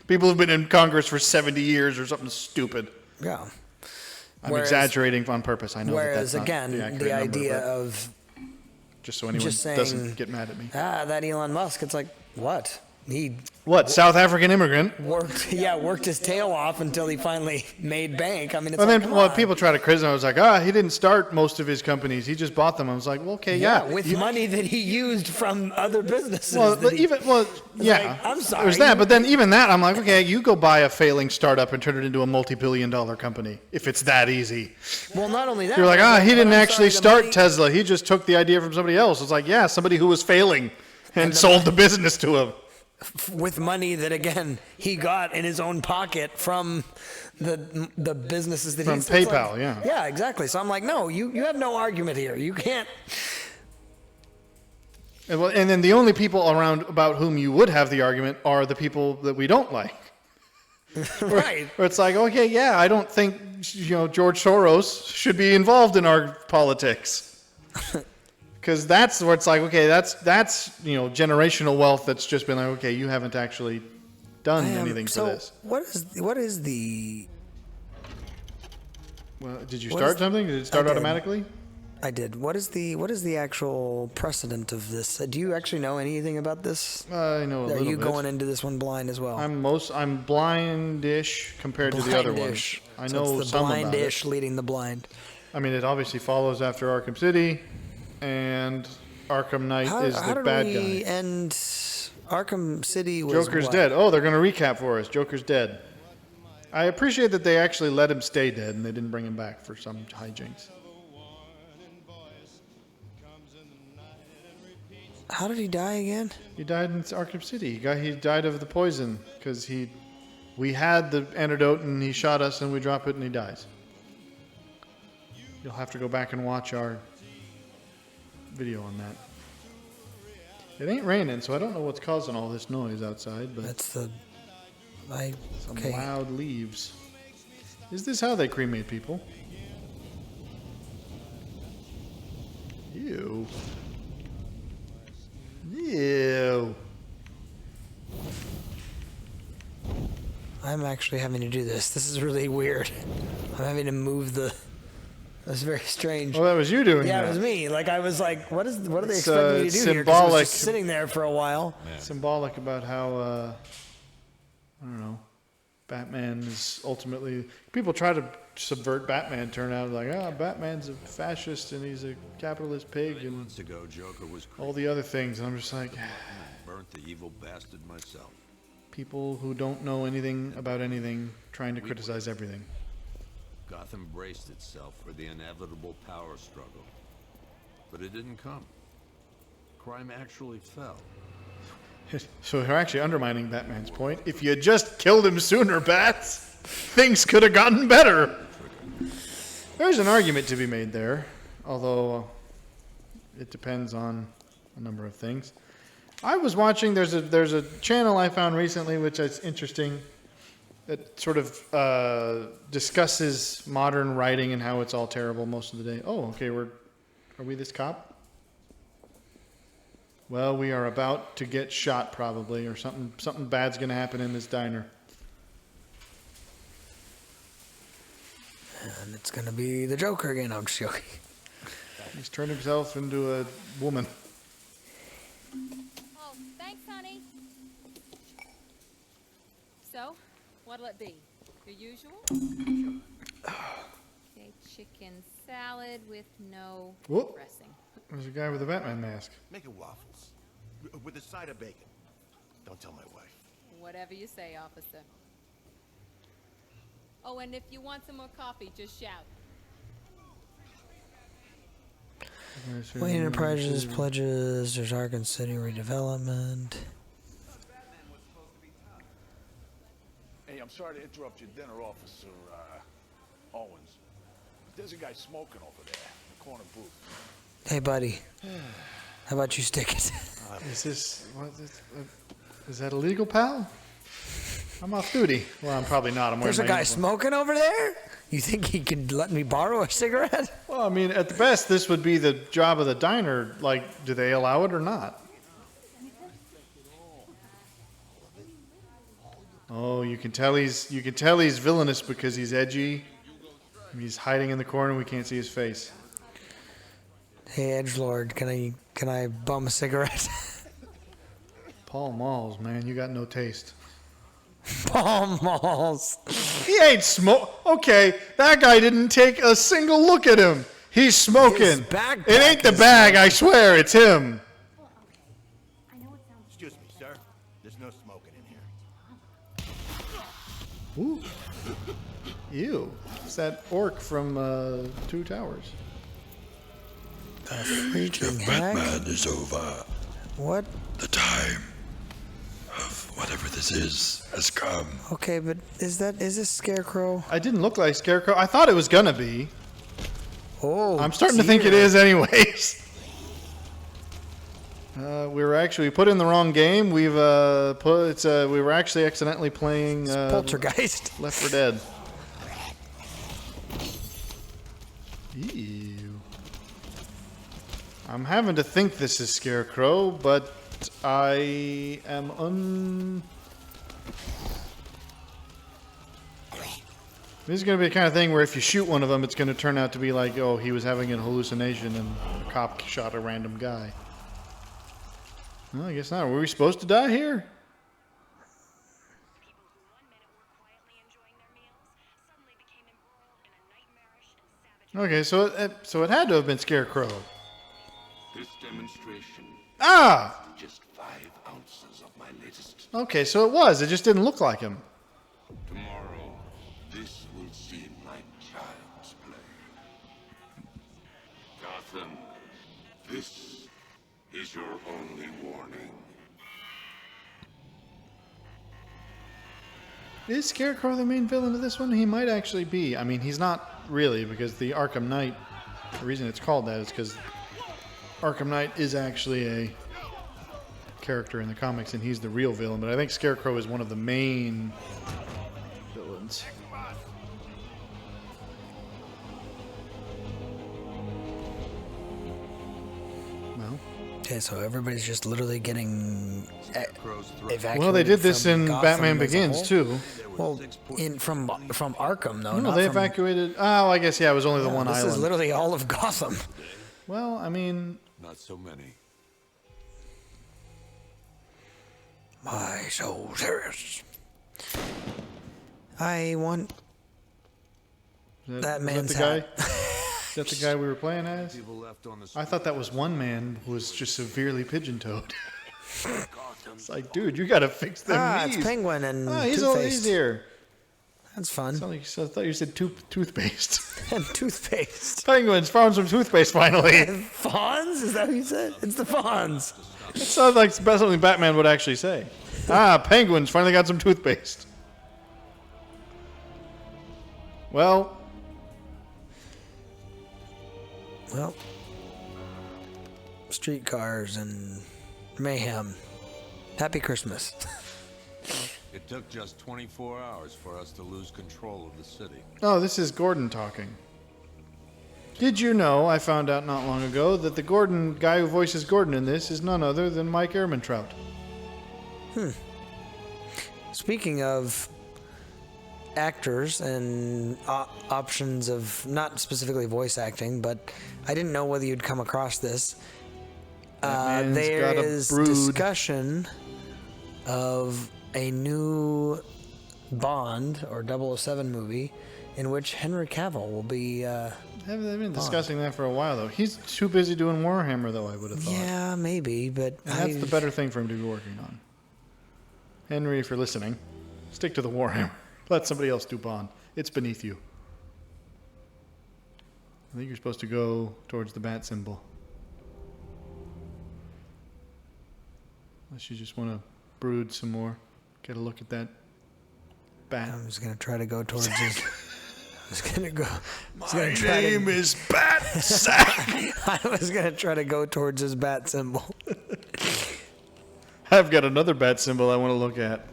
People who've been in Congress for 70 years or something stupid. Yeah. I'm exaggerating on purpose. I know whereas, that's again, not the number, idea of just so anyone doesn't get mad at me. That Elon Musk, it's like, what? South African immigrant worked his tail off until he finally made bank. I mean, it's people try to criticize him. I was like, he didn't start most of his companies. He just bought them. I was like, well, okay, with money that he used from other businesses. I'm sorry. There's that, but then even that, I'm like, okay, you go buy a failing startup and turn it into a multi-billion-dollar company if it's that easy. Well, not only that. You're like, he didn't actually start Tesla. He just took the idea from somebody else. It's like, somebody who was failing and sold the business to him. With money that, again, he got in his own pocket from the businesses that from PayPal, like, yeah, exactly. So I'm like, no, you have no argument here. You can't. And then the only people around about whom you would have the argument are the people that we don't like. Right. Where it's like, okay, I don't think George Soros should be involved in our politics. Because that's where it's like, okay, that's generational wealth that's just been like, okay, you haven't actually done anything for this. What is the? Well, did you start something? Did it start automatically? I did. What is the actual precedent of this? Do you actually know anything about this? I know a Are little you bit. going into this one blind as well? I'm blindish compared to the other ones. I know it's the some about it. blindish leading the blind. I mean, it obviously follows after Arkham City, and Arkham Knight is How the did bad we guy. end Arkham City? Was Joker's what? dead. Oh, they're going to recap for us. Joker's dead. I appreciate that they actually let him stay dead and they didn't bring him back for some hijinks. How did he die again? He died in Arkham City. He died of the poison because we had the antidote and he shot us and we drop it and he dies. You'll have to go back and watch our video on that. It ain't raining, so I don't know what's causing all this noise outside, but That's the. some Okay. loud leaves. Is this how they cremate people? Ew. Ew. I'm actually having to do this. This is really weird. I'm having to move the. That's very strange. Oh, that was you doing Yeah, that. it was me. Like I was like, what are they It's, expecting me to it's do here? 'Cause I was symbolic. just sitting there for a while. Symbolic about how, I don't know, Batman is ultimately... People try to subvert Batman, turn out like, Batman's a fascist and he's a capitalist pig and Months ago, Joker was all the other things. And I'm just like, burnt the evil bastard myself. people who don't know anything about anything trying to criticize everything. Gotham braced itself for the inevitable power struggle. But it didn't come. Crime actually fell. So they're actually undermining Batman's point. If you had just killed him sooner, Bats, things could have gotten better. There's an argument to be made there, although it depends on a number of things. I was watching, there's a channel I found recently which is interesting that sort of discusses modern writing and how it's all terrible most of the day. Oh, okay, are we this cop? Well, we are about to get shot probably, or something bad's going to happen in this diner. And it's gonna be the Joker again. I'm just joking. He's turned himself into a woman. Oh, thanks, honey. So, what'll it be? Your usual? Okay, chicken salad with no Whoop. dressing. There's a guy with a Batman mask. Make it waffles. With a side of bacon. Don't tell my wife. Whatever you say, officer. Oh, and if you want some more coffee, just shout. Wayne Enterprises pledges. There's Arkham City redevelopment. Hey, I'm sorry to interrupt your dinner, Officer Owens. There's a guy smoking over there in the corner booth. Hey, buddy. How about you stick it? Is that illegal, pal? I'm off duty. Well, I'm probably not. I'm wearing There's a my guy uniform. smoking over there? You think he could let me borrow a cigarette? Well, I mean, at the best, this would be the job of the diner. Like, do they allow it or not? Oh, you can tell he's villainous because he's edgy. He's hiding in the corner. We can't see his face. Hey, edgelord, can I bum a cigarette? Paul Malls, man, you got no taste. Paul Malls. He ain't smoke. Okay, that guy didn't take a single look at him. He's smoking. His backpack It ain't the is bag, I swear, it's him. Excuse me, sir. There's no smoking in here. Ooh. Ew. It's that orc from Two Towers. Freaking heck. Batman is over. What? The time of whatever this is has come. Okay, but is this Scarecrow? I didn't look like Scarecrow. I thought it was gonna be. Oh, I'm starting to think it dear. is anyways. We put in the wrong game. We were actually accidentally playing Poltergeist. Left 4 Dead. Ew. I'm having to think this is Scarecrow, but I am This is going to be the kind of thing where if you shoot one of them, it's going to turn out to be like, oh, he was having a hallucination and a cop shot a random guy. Well, I guess not. Were we supposed to die here? Okay, so it had to have been Scarecrow. This demonstration Ah! is just 5 ounces of my latest. Okay, so it was. It just didn't look like him. Tomorrow, this will seem like child's play. Gotham, this is your only warning. Is Scarecrow the main villain of this one? He might actually be. I mean, he's not really, because the Arkham Knight, the reason it's called that is because Arkham Knight is actually a character in the comics, and he's the real villain. But I think Scarecrow is one of the main villains. Well, Okay, so everybody's just literally getting evacuated. well, they did this from in Gotham Batman as a Begins whole? too. Well, from Arkham though. No, not they from, evacuated. Oh, I guess yeah, it was only the one This island. is literally all of Gotham. Well, I mean, Not so many. My soldiers. I want that man's the guy? hat. Is that the guy we were playing as? People left on the I thought that was one man who was just severely pigeon-toed. It's like, dude, you gotta fix them knees. It's Penguin and He's Two-Faced. here. That's fun. I thought you said toothpaste. And toothpaste. Penguins found some toothpaste finally. Fawns? Is that what you said? It's the Fawns. It sounds like something Batman would actually say. Penguins finally got some toothpaste. Well, streetcars and mayhem. Happy Christmas. It took just 24 hours for us to lose control of the city. oh, this is Gordon talking. Did you know, I found out not long ago, that the Gordon guy who voices Gordon in this is none other than Mike Ehrmantraut. Speaking of actors and options of not specifically voice acting, but I didn't know whether you'd come across this. Batman's There got a is brood. discussion of a new Bond or 007 movie in which Henry Cavill will be. They've been discussing that for a while, though. He's too busy doing Warhammer, though, I would have thought. Yeah, maybe, but And that's the better thing for him to be working on. Henry, if you're listening, stick to the Warhammer. Let somebody else do Bond. It's beneath you. I think you're supposed to go towards the bat symbol. Unless you just want to brood some more. Get a look at that bat. I'm just gonna try to go towards his. I was gonna go. My name is Bat Sack. I was gonna try to go towards his bat symbol. I've got another bat symbol I want to look at.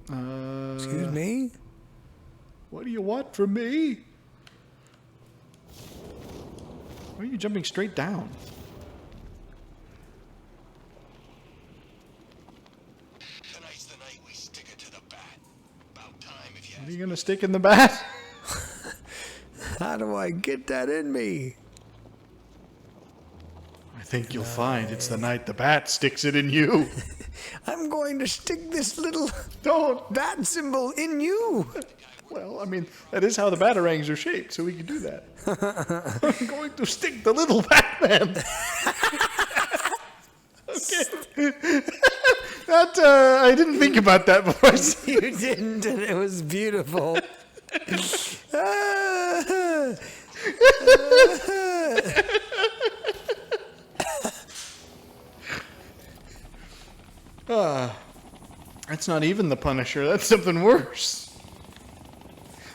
Excuse me? What do you want from me? Why are you jumping straight down? Tonight's the night we stick it to the bat. About time if you What are you going to stick in the bat? How do I get that in me? I think you'll find it's the night the bat sticks it in you. I'm going to stick this little Don't. bat symbol in you. Well, I mean, that is how the batarangs are shaped, so we can do that. I'm going to stick the little Batman. Okay. That, I didn't think about that before I said You didn't, and it was beautiful. That's not even the Punisher. That's something worse.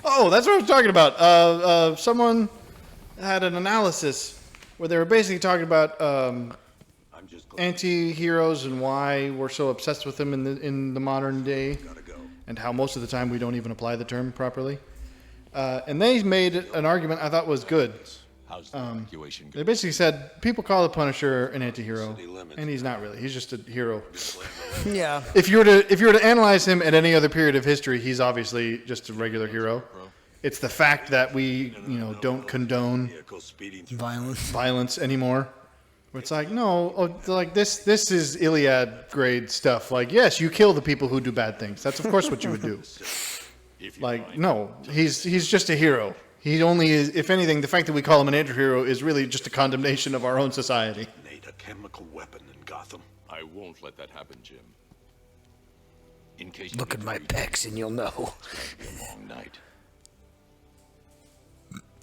Oh, that's what I was talking about. Someone had an analysis where they were basically talking about anti-heroes and why we're so obsessed with them in the modern day, and how most of the time we don't even apply the term properly. And they made an argument I thought was good. How's the evacuation They going? basically said people call the Punisher an anti-hero, City limits. and he's not really. He's just a hero. Yeah. If you were to analyze him at any other period of history, he's obviously just a regular hero. It's the fact that we, don't condone Vehicle speeding through. Violence. anymore. Where it's like, no, like this is Iliad grade stuff. Like, yes, you kill the people who do bad things. That's of course what you would do. Like, no, he's just a hero. He only is, if anything, the fact that we call him an anti-hero is really just a condemnation of our own society. Made a chemical weapon in Gotham. I won't let that happen, Jim. In case Look at my pecs and you'll know. a long night.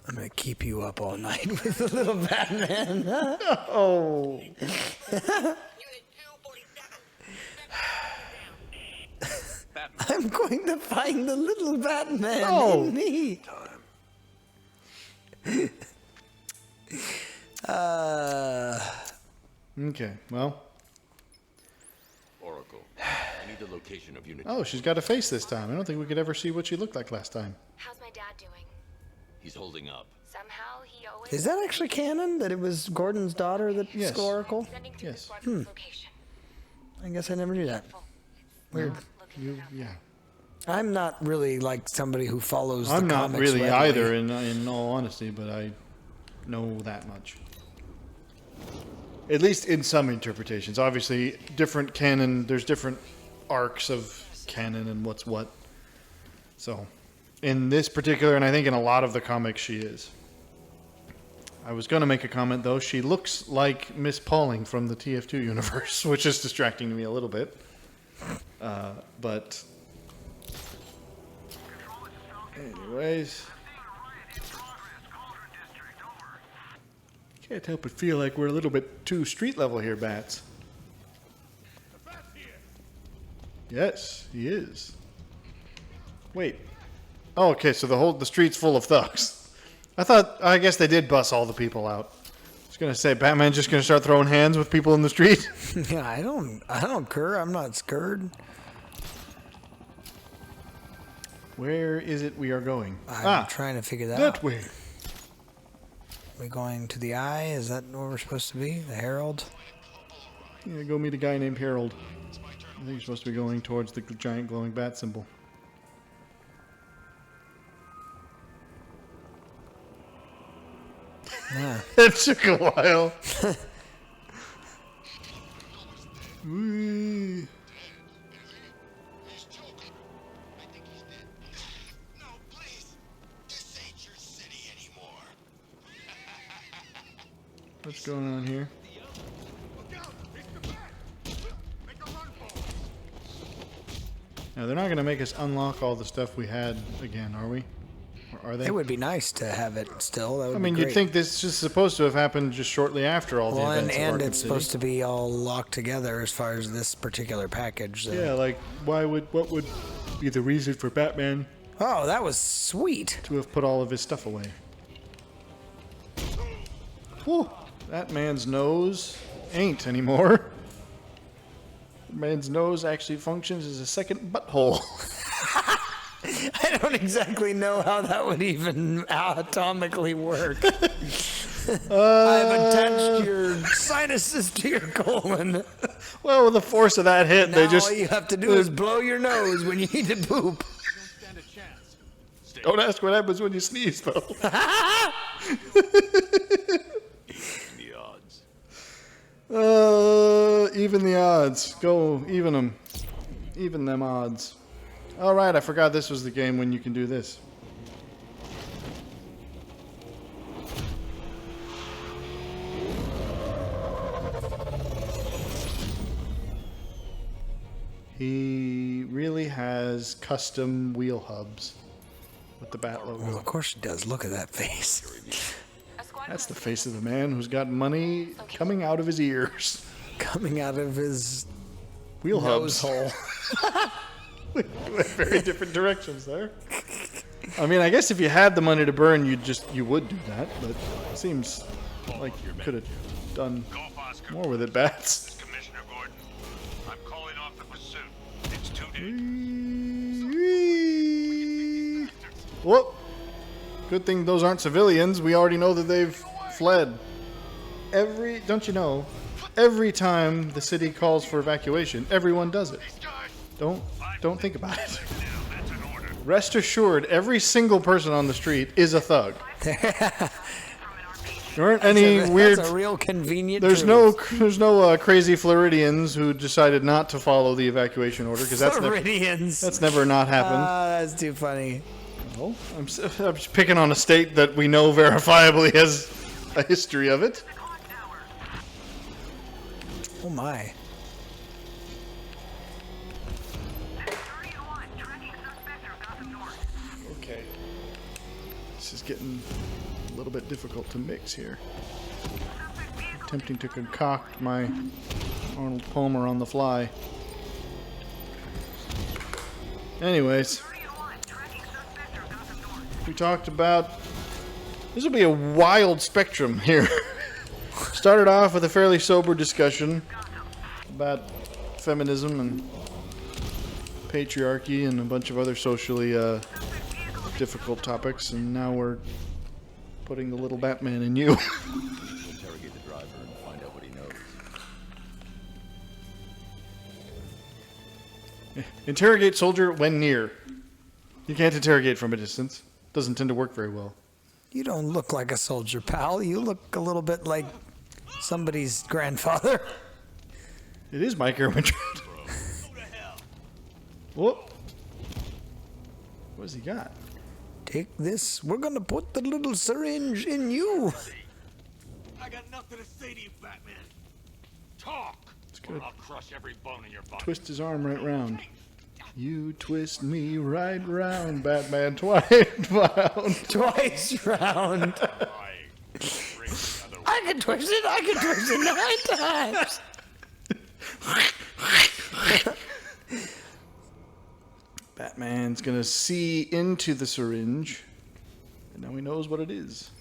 I'm gonna keep you up all night with the little Batman. Oh. I'm going to find the little Batman Oh. in me. Okay, well. Oracle, I need the location of Unit. Oh, she's got a face this time. I don't think we could ever see what she looked like last time. How's my dad doing? He's holding up. Somehow he always Is that actually canon? That it was Gordon's daughter that Yes. stole Oracle? sending through Yes. the squadron's location. I guess I never knew that. Weird. Looking it up. Yeah. I'm not really like somebody who follows the I'm not comics really readily. either, in all honesty, but I know that much. At least in some interpretations. Obviously, different canon, there's different arcs of canon and what's what. So, in this particular, and I think in a lot of the comics, she is. I was going to make a comment, though. She looks like Miss Pauling from the TF2 universe, which is distracting to me a little bit. But... anyways... Can't help but feel like we're a little bit too street level here, Bats. Yes, he is. Wait. Oh, okay, so the street's full of thugs. I guess they did bus all the people out. I was gonna say, Batman's just gonna start throwing hands with people in the street. Yeah, I don't care. I'm not scared. Where is it we are going? I'm trying to figure that that out. way. We going to the Eye? Is that where we're supposed to be? The Herald? Yeah, go meet a guy named Harold. I think you're supposed to be going towards the giant glowing bat symbol. Yeah. It took a while. Whee. No, please. This ain't your city anymore. What's going on here? Look out! It's the bat! Make a run for it. Now, they're not going to make us unlock all the stuff we had again, are we? Or are they? It would be nice to have it still. That would I mean, be you'd great. think this is supposed to have happened just shortly after all Well, the and, events and of Arkham it's City. supposed to be all locked together as far as this particular package. So. Yeah, like, what would be the reason for Batman Oh, that was sweet. to have put all of his stuff away? Whew, that man's nose ain't anymore. That man's nose actually functions as a second butthole. I don't exactly know how that would even atomically work. I've attached your sinuses to your colon. Well, with the force of that hit, they Now just all you have to do is blow your nose when you need to poop. don't ask what happens when you sneeze, though. The odds. Even the odds. Go, even them. Even them odds. All right, I forgot this was the game when you can do this. He really has custom wheel hubs with the bat logo. Well, of course she does. Look at that face. That's the face of the man who's got money coming out of his ears. Coming out of his Wheel nose hubs. hole. Went very different directions there. I mean, I guess if you had the money to burn, you would do that, but it seems like you could have done more with it, Bats. Commissioner Gordon, I'm calling off the pursuit. It's too Whoop. Good thing those aren't civilians. We already know that they've fled. Don't you know, every time the city calls for evacuation, everyone does it. Don't think about it. Rest assured, every single person on the street is a thug. There aren't any weird. That's a real convenient. There's no crazy Floridians who decided not to follow the evacuation order because that's never not happened. That's too funny. Well, I'm just picking on a state that we know verifiably has a history of it. Oh my. Okay. This is getting a little bit difficult to mix here. Attempting to concoct my Arnold Palmer on the fly. Anyways, we talked about... This will be a wild spectrum here. Started off with a fairly sober discussion about feminism and patriarchy and a bunch of other socially difficult topics, and now we're putting the little Batman in you. Interrogate the driver and find out what he knows. Interrogate soldier when near. You can't interrogate from a distance. Doesn't tend to work very well. You don't look like a soldier, pal. You look a little bit like somebody's grandfather. It is Mike Irwin. Whoop. What's he got? Take this. We're gonna put the little syringe in you. I got nothing to say to you, Batman. Talk. Good. I'll crush every bone in your body. Twist his arm right round. You twist me right round, Batman, twice round. Twice round. I can twist it 9 times. Batman's gonna see into the syringe, and now he knows what it is.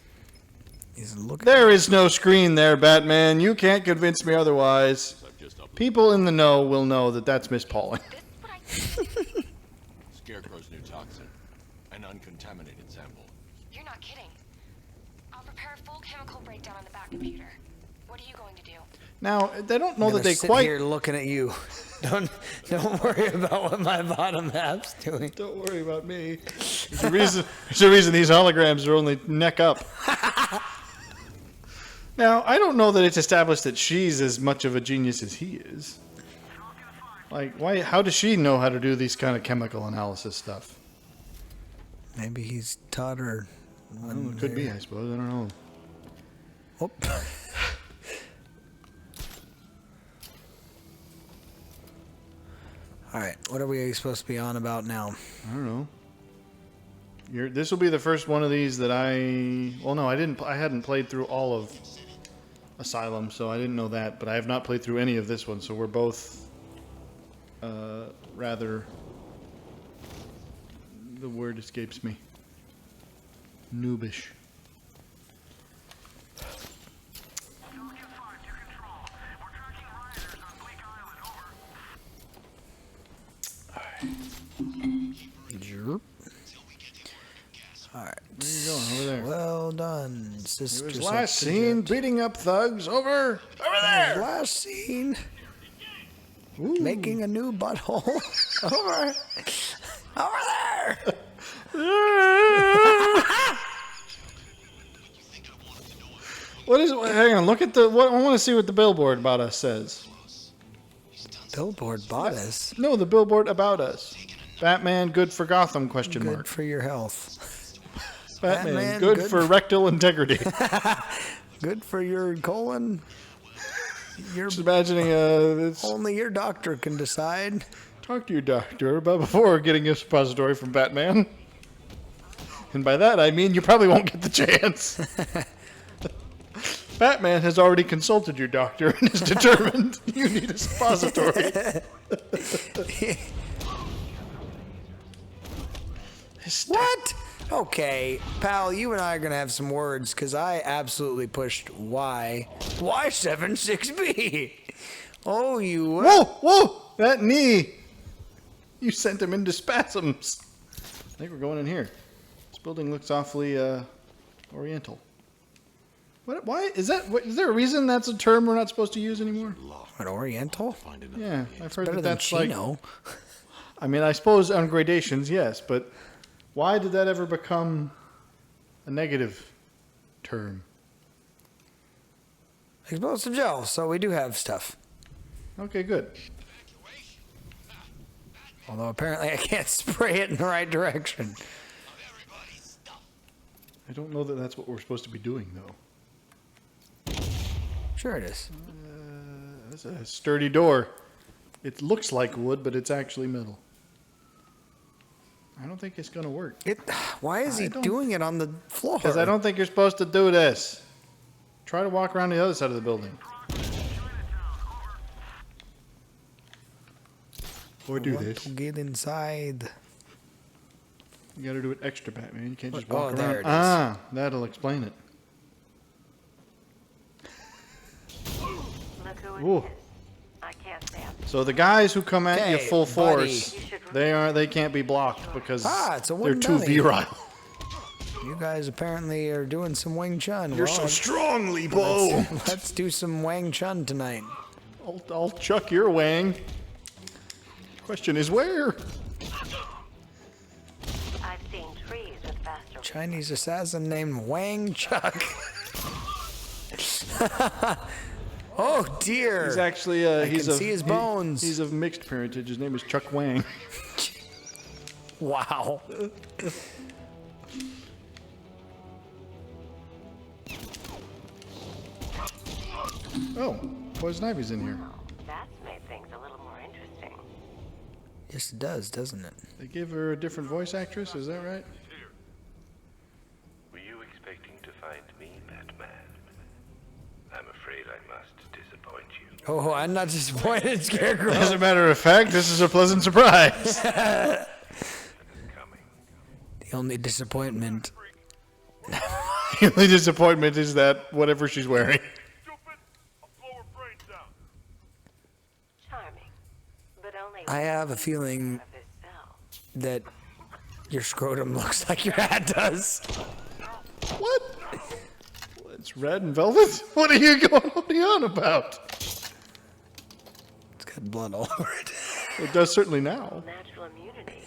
He's looking. There is no screen there, Batman. You can't convince me otherwise. People in the know will know that that's Miss Pauling. Scarecrow's new toxin. An uncontaminated sample. You're not kidding. I'll prepare a full chemical breakdown on the back computer. What are you going to do? Now, they don't know I'm that they sit quite... here looking at you. Don't worry about what my bottom half's doing. Don't worry about me. There's a reason these holograms are only neck up. Now, I don't know that it's established that she's as much of a genius as he is. Like, why? How does she know how to do these kind of chemical analysis stuff? Maybe he's taught her. Well, it could be, I suppose. I don't know. Oh. All right, what are we supposed to be on about now? I don't know. This will be the first one of these that well, no, I hadn't played through all of Asylum, so I didn't know that. But I have not played through any of this one, so we're both rather. The word escapes me. Noobish. All right. Where are you going? Over there. Well done, sister. He was last seen beating up thugs over there. Last seen making a new butthole over there. What is it? Hang on. Look at the. What I want to see what the billboard about us says. Billboard bought us. No, the billboard about us. Batman, good for Gotham? Question Good mark. for your health. Batman, good for rectal integrity. Good for your colon. Just imagining it's, Only your doctor can decide. talk to your doctor about before getting a suppository from Batman. And by that I mean you probably won't get the chance. Batman has already consulted your doctor and is determined you need a suppository. What? Okay, pal, you and I are going to have some words because I absolutely pushed Y. Y76B. Oh, you... Whoa! That knee! You sent him into spasms. I think we're going in here. This building looks awfully oriental. What? Why is that? What, is there a reason that's a term we're not supposed to use anymore? An Oriental? Yeah, I've heard Better that than that's like. Chino. I mean, I suppose on gradations, yes, but why did that ever become a negative term? Exposed to gel, so we do have stuff. Okay, good. Although apparently I can't spray it in the right direction. I don't know that that's what we're supposed to be doing, though. Sure it is. That's a sturdy door. It looks like wood, but it's actually metal. I don't think it's going to work. Why is he doing it on the floor? Because I don't think you're supposed to do this. Try to walk around the other side of the building. Or do this. To get inside. You got to do it extra, Batman. You can't just Oh, walk there around. it is. Ah, that'll explain it. Look who it Ooh. is. I can't stand it. So the guys who come at you Okay, full buddy. force, they can't be blocked because it's a they're wooden too dummy. virile. You guys apparently are doing some Wing Chun. You're Well, so strongly boned. let's do some Wang Chun tonight. I'll chuck your wang. Question is where? I've seen trees with faster. Chinese assassin named Wang Chuck. Oh dear. He's actually I can see his bones. He's of mixed parentage. His name is Chuck Wang. Wow. Oh, Poison Ivy's in here. That's made things a little more interesting. Yes, it does, doesn't it? They give her a different voice actress. Is that right? Were you expecting to find me, Batman? I'm afraid I must disappoint you. Oh, I'm not disappointed, Scarecrow. As a matter of fact, this is a pleasant surprise. The only disappointment. The only disappointment is that whatever she's wearing. Charming. But only I have a feeling of his cell. that your scrotum looks like your hat does. What? It's red and velvet? What are you going on about? It's got blood all over it. It does certainly now. Natural immunity.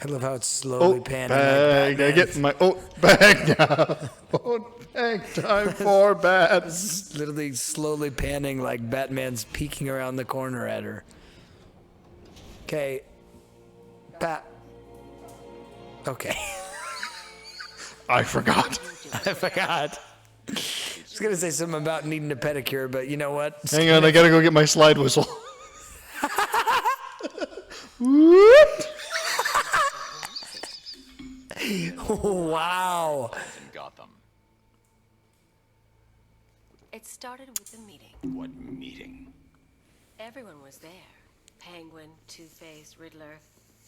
I love how it's slowly Oat panning. bag. I get my oat bag now. Oat bag time for bats. Literally slowly panning like Batman's peeking around the corner at her. Okay. Okay. I forgot. I forgot. I was going to say something about needing a pedicure, but you know what? Hang on, I gotta go get my slide whistle. Whoop. Wow. In Gotham. It started with a meeting. What meeting? Everyone was there. Penguin, Two-Face, Riddler,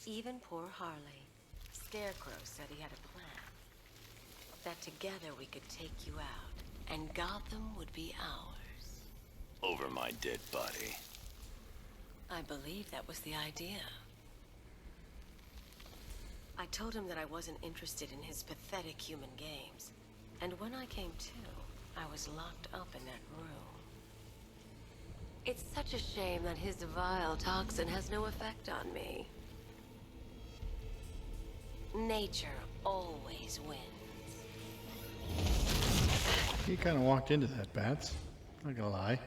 even poor Harley. Scarecrow said he had a plan. That together we could take you out, and Gotham would be ours. Over my dead body. I believe that was the idea. I told him that I wasn't interested in his pathetic human games. And when I came to, I was locked up in that room. It's such a shame that his vile toxin has no effect on me. Nature always wins. He kind of walked into that, Bats. Not gonna lie.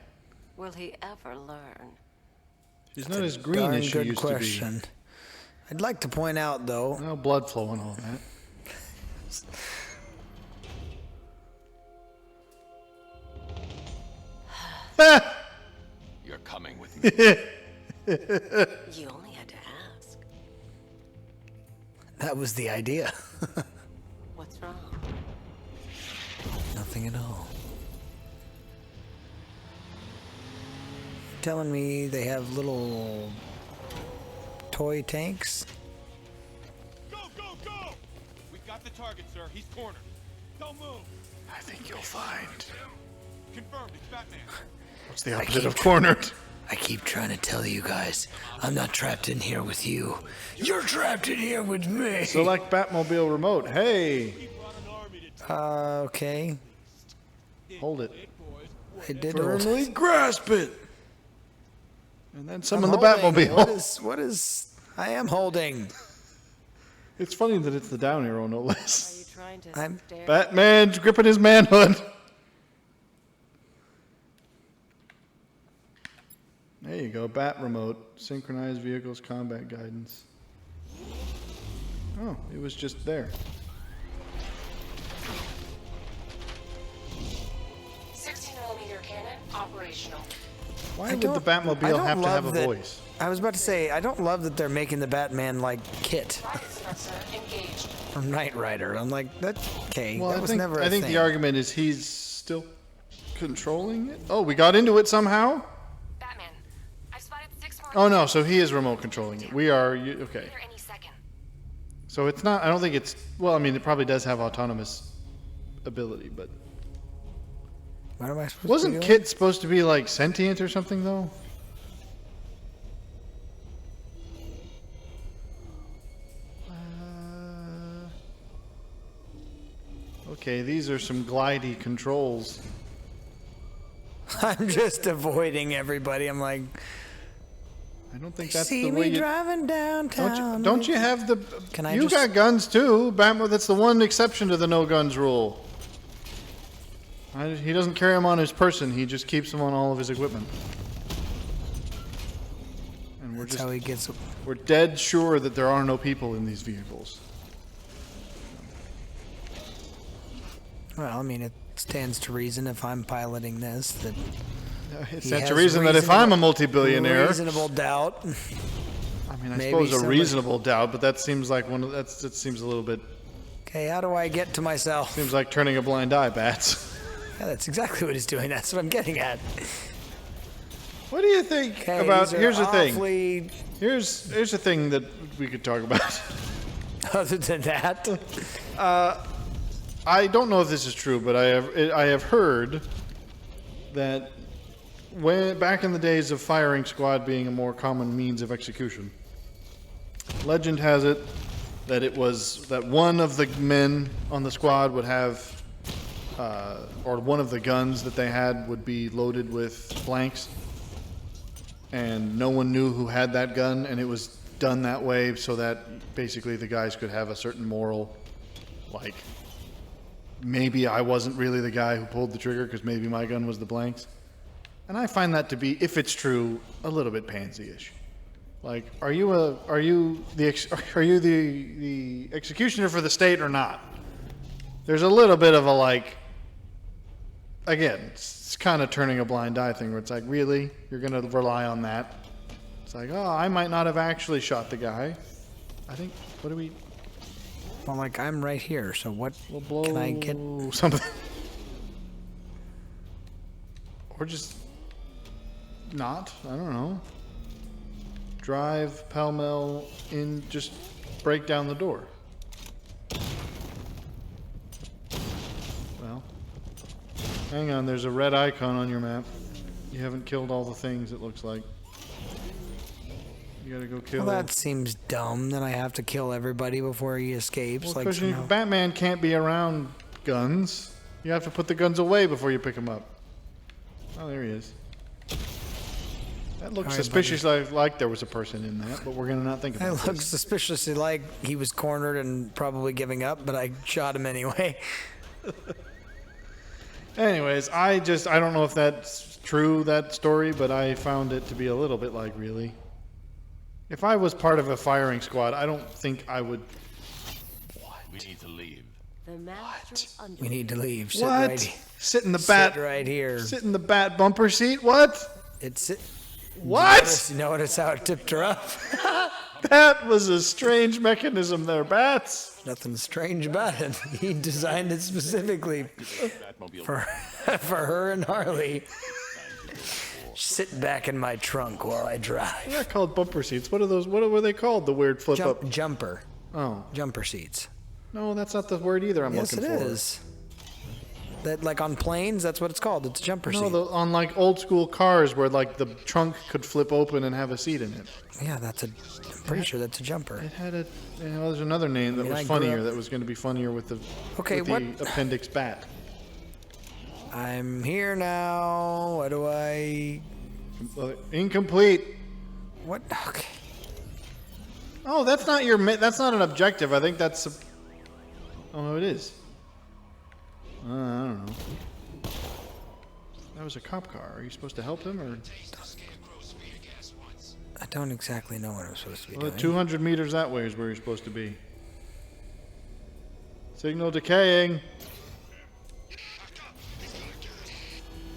Will he ever learn? She's not as green as she Good used question. I'd like to point out, though. to be. No blood flow and all that. You're coming with me. You only had to ask. That was the idea. What's wrong? Nothing at all. Telling me they have little toy tanks? Go, go, go! We got the target, sir. He's cornered. Don't move. I think you'll find. Confirmed. It's Batman. What's the opposite of cornered? I keep trying to tell you guys, I'm not trapped in here with you. You're trapped in here with me. Select Batmobile remote. Hey. Okay. Hold it. I did hold Firmly it. grasp it. And then summon I'm the holding. Batmobile. What is... I am holding. It's funny that it's the down arrow, no Are less. you trying to I'm- stare? Batman's gripping his manhood. There you go, Bat remote. Synchronized vehicles, combat guidance. Oh, it was just there. 16mm cannon operational. Why would the Batmobile have to have a voice? I was about to say, I don't love that they're making the Batman like Kit Engaged. from Knight Rider. I'm like, that's okay. Well, that was never a I think thing. the argument is he's still controlling it. Oh, we got into it somehow? Batman, I've spotted 6 more. Oh no, so he is remote controlling it. We are, okay. Here any second. So it's not, I don't think it's, well, I mean, it probably does have autonomous ability, but. What am I supposed to Wasn't be doing? Kit supposed to be like sentient or something though? Okay, these are some glidey controls. I'm just avoiding everybody. I'm like, I don't think that's see the way me you... driving downtown. Don't you have the... Can I you just- got guns too. Batman, that's the one exception to the no guns rule. He doesn't carry them on his person. He just keeps them on all of his equipment. And That's how he gets. we're dead sure that there are no people in these vehicles. Well, I mean, it stands to reason if I'm piloting this that It he stands to has reason that if I'm a reasonable- multi-billionaire... reasonable doubt. I mean, I maybe suppose a somebody- reasonable doubt, but that seems like that seems a little bit... Okay, how do I get to myself? Seems like turning a blind eye, Bats. Yeah, that's exactly what he's doing. That's what I'm getting at. What do you think Okay, about... these are Here's the thing. awfully- Here's the thing that we could talk about. Other than that, I don't know if this is true, but I have heard that back in the days of firing squad being a more common means of execution, legend has it that one of the men on the squad would have, or one of the guns that they had would be loaded with blanks, and no one knew who had that gun, and it was done that way so that basically the guys could have a certain moral, like, maybe I wasn't really the guy who pulled the trigger because maybe my gun was the blanks. And I find that to be, if it's true, a little bit pansy-ish. Like, are you the executioner for the state or not? There's a little bit of a like, again, it's kind of turning a blind eye thing where it's like, really? You're going to rely on that? It's like, oh, I might not have actually shot the guy. I think, what do we... well, like I'm right here. So what We'll blow can I get? something. Or just not. I don't know. Drive pell-mell in, just break down the door. Well, hang on, there's a red icon on your map. You haven't killed all the things, it looks like. You gotta go kill... Well, that seems dumb that I have to kill everybody before he escapes. Well, like because somehow. Batman can't be around guns. You have to put the guns away before you pick them up. Oh, there he is. That looks All right, suspiciously like there was a person in that, but we're going to not think It about looks this. suspiciously like he was cornered and probably giving up, but I shot him anyway. Anyways, I don't know if that's true, that story, but I found it to be a little bit like, really? If I was part of a firing squad, I don't think I would... We need to leave. The master's under. We need to leave. Sit What? Right, Sit in the sit bat... right here. Sit in the bat bumper seat? What? It's What? Notice how it tipped her up? That was a strange mechanism there, Bats. Nothing strange about it. He designed it specifically for her and Harley. Sit back in my trunk while I drive. They're not called bumper seats. What are those? What were they called? The weird flip up. Jumper. Oh. Jumper seats. No, that's not the word either I'm Yes, looking it for. is. That like on planes, that's what it's called. It's a jumper seat. No, on like old school cars where like the trunk could flip open and have a seat in it. Yeah, I'm pretty sure that's a jumper. It had a. There's another name that was funnier. That was going to be funnier with the. Okay, with the appendix bat. I'm here now. What do I? Incomplete. What? Okay. Oh, that's not your. That's not an objective. I think that's. Oh no, it is. I don't know. That was a cop car. Are you supposed to help him or? I don't exactly know what I'm supposed to be Well, doing. 200 meters that way is where you're supposed to be. Signal decaying.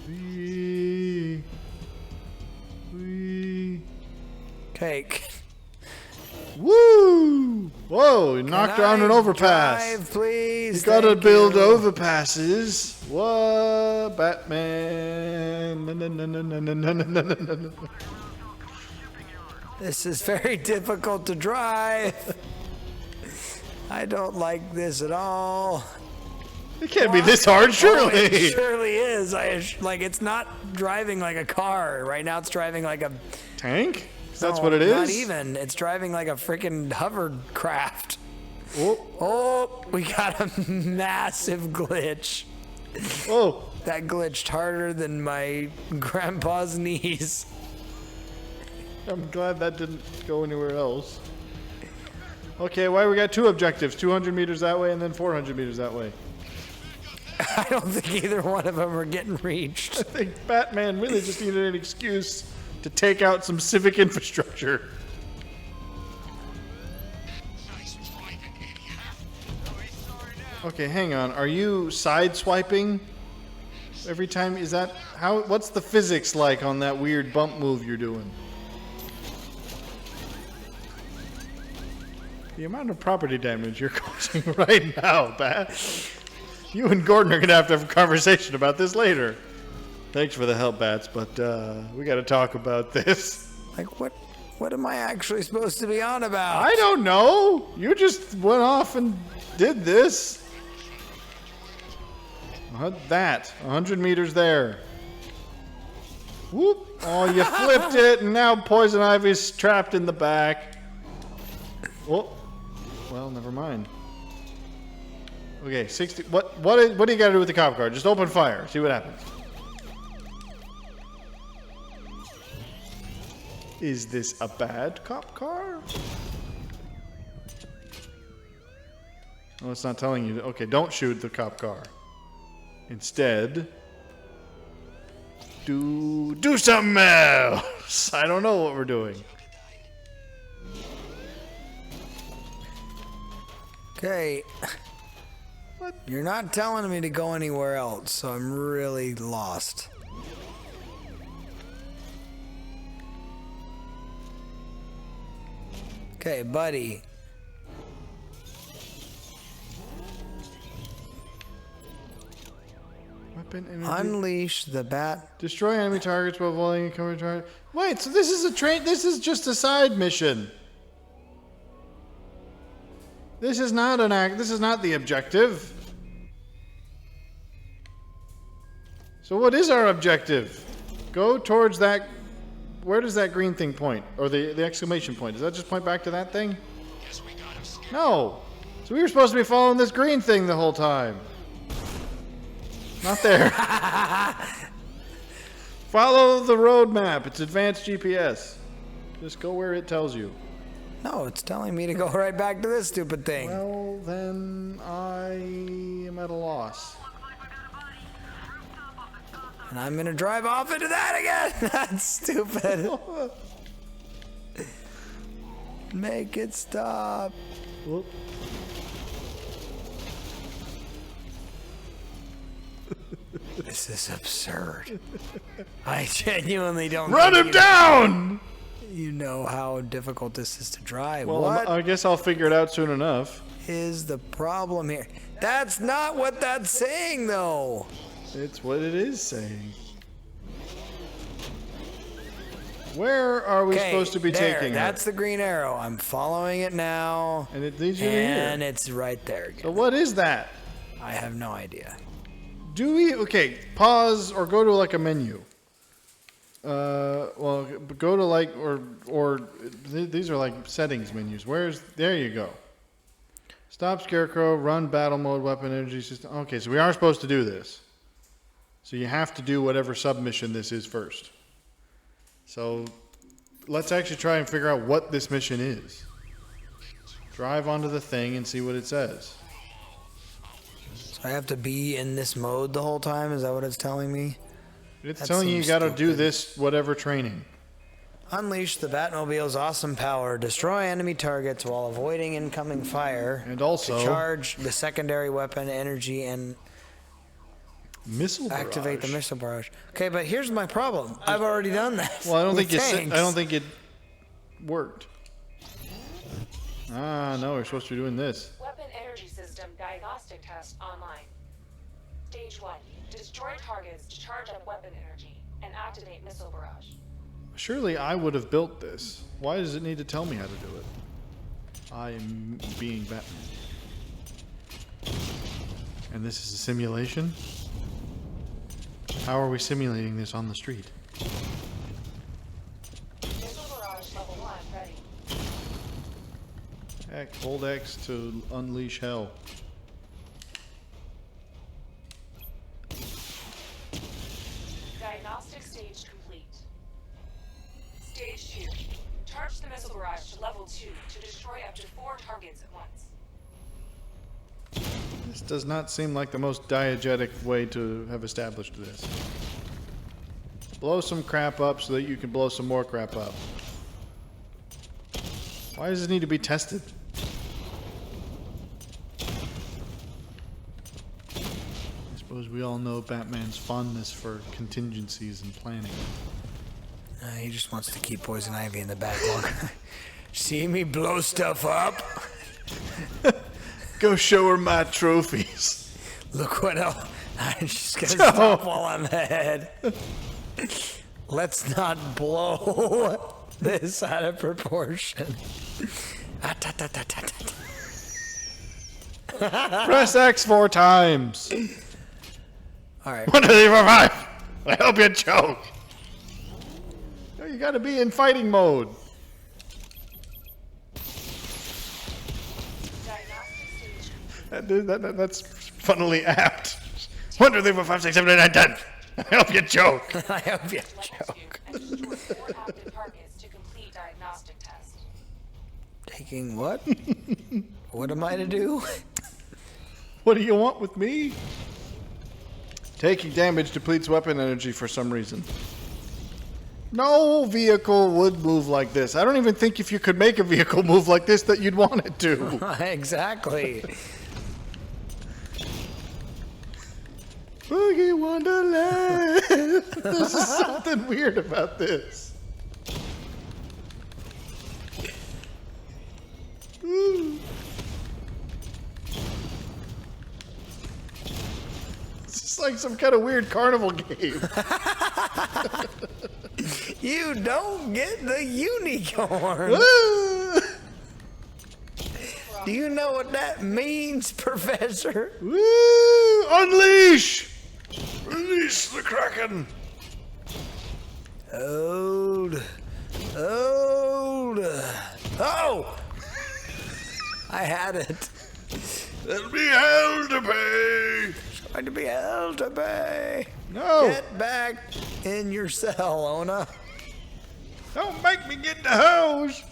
Wee. Cake. Woo! Whoa! You knocked down an overpass. Drive, please. You gotta build overpasses. What, Batman? No. This is very difficult to drive. I don't like this at all. It can't be this hard, surely. Oh, it surely is. It's not driving like a car. Right now it's driving like a tank? That's what it is? Not even. It's driving like a freaking hovercraft. Oh, we got a massive glitch. Oh. That glitched harder than my grandpa's knees. I'm glad that didn't go anywhere else. Okay, why we got two objectives? 200 meters that way and then 400 meters that way. I don't think either one of them are getting reached. I think Batman really just needed an excuse to take out some civic infrastructure. Okay, hang on. Are you side-swiping every time? Is that how? What's the physics like on that weird bump move you're doing? The amount of property damage you're causing right now, Bat. You and Gordon are going to have a conversation about this later. Thanks for the help, Bats, but we got to talk about this. Like, what am I actually supposed to be on about? I don't know. You just went off and did this. That. 100 meters there. Whoop. Oh, you flipped it, and now Poison Ivy's trapped in the back. Oh. Well, never mind. Okay, 60. What do you got to do with the cop car? Just open fire. See what happens. Is this a bad cop car? Oh, it's not telling you. Okay, don't shoot the cop car. Instead, do something else. I don't know what we're doing. Okay. What? You're not telling me to go anywhere else, so I'm really lost. Okay, buddy. Weapon energy. Unleash the bat. Destroy enemy targets while avoiding cover target. Wait, so this is a train. This is just a side mission. This is not an act. This is not the objective. So what is our objective? Go towards that. Where does that green thing point? Or the exclamation point? Does that just point back to that thing? Yes, we got him. No. So we were supposed to be following this green thing the whole time. Not there. Follow the road map. It's advanced GPS. Just go where it tells you. No, it's telling me to go right back to this stupid thing. Well, then I am at a loss. And I'm gonna drive off into that again. That's stupid. Make it stop. Whoop. This is absurd. I genuinely don't. Run him down! You know how difficult this is to drive. Well, what I guess I'll figure it out soon enough. is the problem here? That's not what that's saying, though. It's what it is saying. Where are we supposed to be taking her? That's the green arrow. I'm following it now. And it leads you to here. And it's right there again. So what is that? I have no idea. Do we? Okay, pause or go to like a menu. Well, go to like these are like settings menus. There you go. Stop Scarecrow, run battle mode, weapon energy system. Okay, so we are supposed to do this. So you have to do whatever submission this is first. So let's actually try and figure out what this mission is. Drive onto the thing and see what it says. So I have to be in this mode the whole time? Is that what it's telling me? It's telling you got to do this whatever training. Unleash the Batmobile's awesome power. Destroy enemy targets while avoiding incoming fire. And also... charge the secondary weapon energy and... missile barrage. Activate the missile barrage. Okay, but here's my problem. I've already done that. Well, I don't think it worked. Ah, no, we're supposed to be doing this. Weapon energy system diagnostic test online. Stage 1. Destroy targets to charge up weapon energy and activate missile barrage. Surely I would have built this. Why does it need to tell me how to do it? I am being Batman. And this is a simulation? How are we simulating this on the street? Missile barrage level 1 ready. Heck, hold X to unleash hell. Diagnostic stage complete. Stage 2. Charge the missile barrage to level 2 to destroy up to 4 targets at once. This does not seem like the most diegetic way to have established this. Blow some crap up so that you can blow some more crap up. Why does it need to be tested? I suppose we all know Batman's fondness for contingencies and planning. He just wants to keep Poison Ivy in the back longer. See me blow stuff up? Go show her my trophies. Look what else. I'm just gonna stop while I'm ahead. Let's not blow this out of proportion. Press X 4 times. All right. 1, 2, 3, 4, 5. I hope you choke. No, you gotta be in fighting mode. That's funnily apt. 1, 2, 3, 4, 5, 6, 7, 8, 9, 10. I hope you choke. I hope you choke. Taking what? What am I to do? What do you want with me? Taking damage depletes weapon energy for some reason. No vehicle would move like this. I don't even think if you could make a vehicle move like this that you'd want it to. Exactly. Boogie Wonderland. There's something weird about this. Ooh. It's just like some kind of weird carnival game. You don't get the unicorn. Do you know what that means, Professor? Woo! Unleash! Release the Kraken! Hold. Oh! I had it. There'll be hell to pay! It's going to be hell to pay. No! Get back in your cell, Ona. Don't make me get the hose!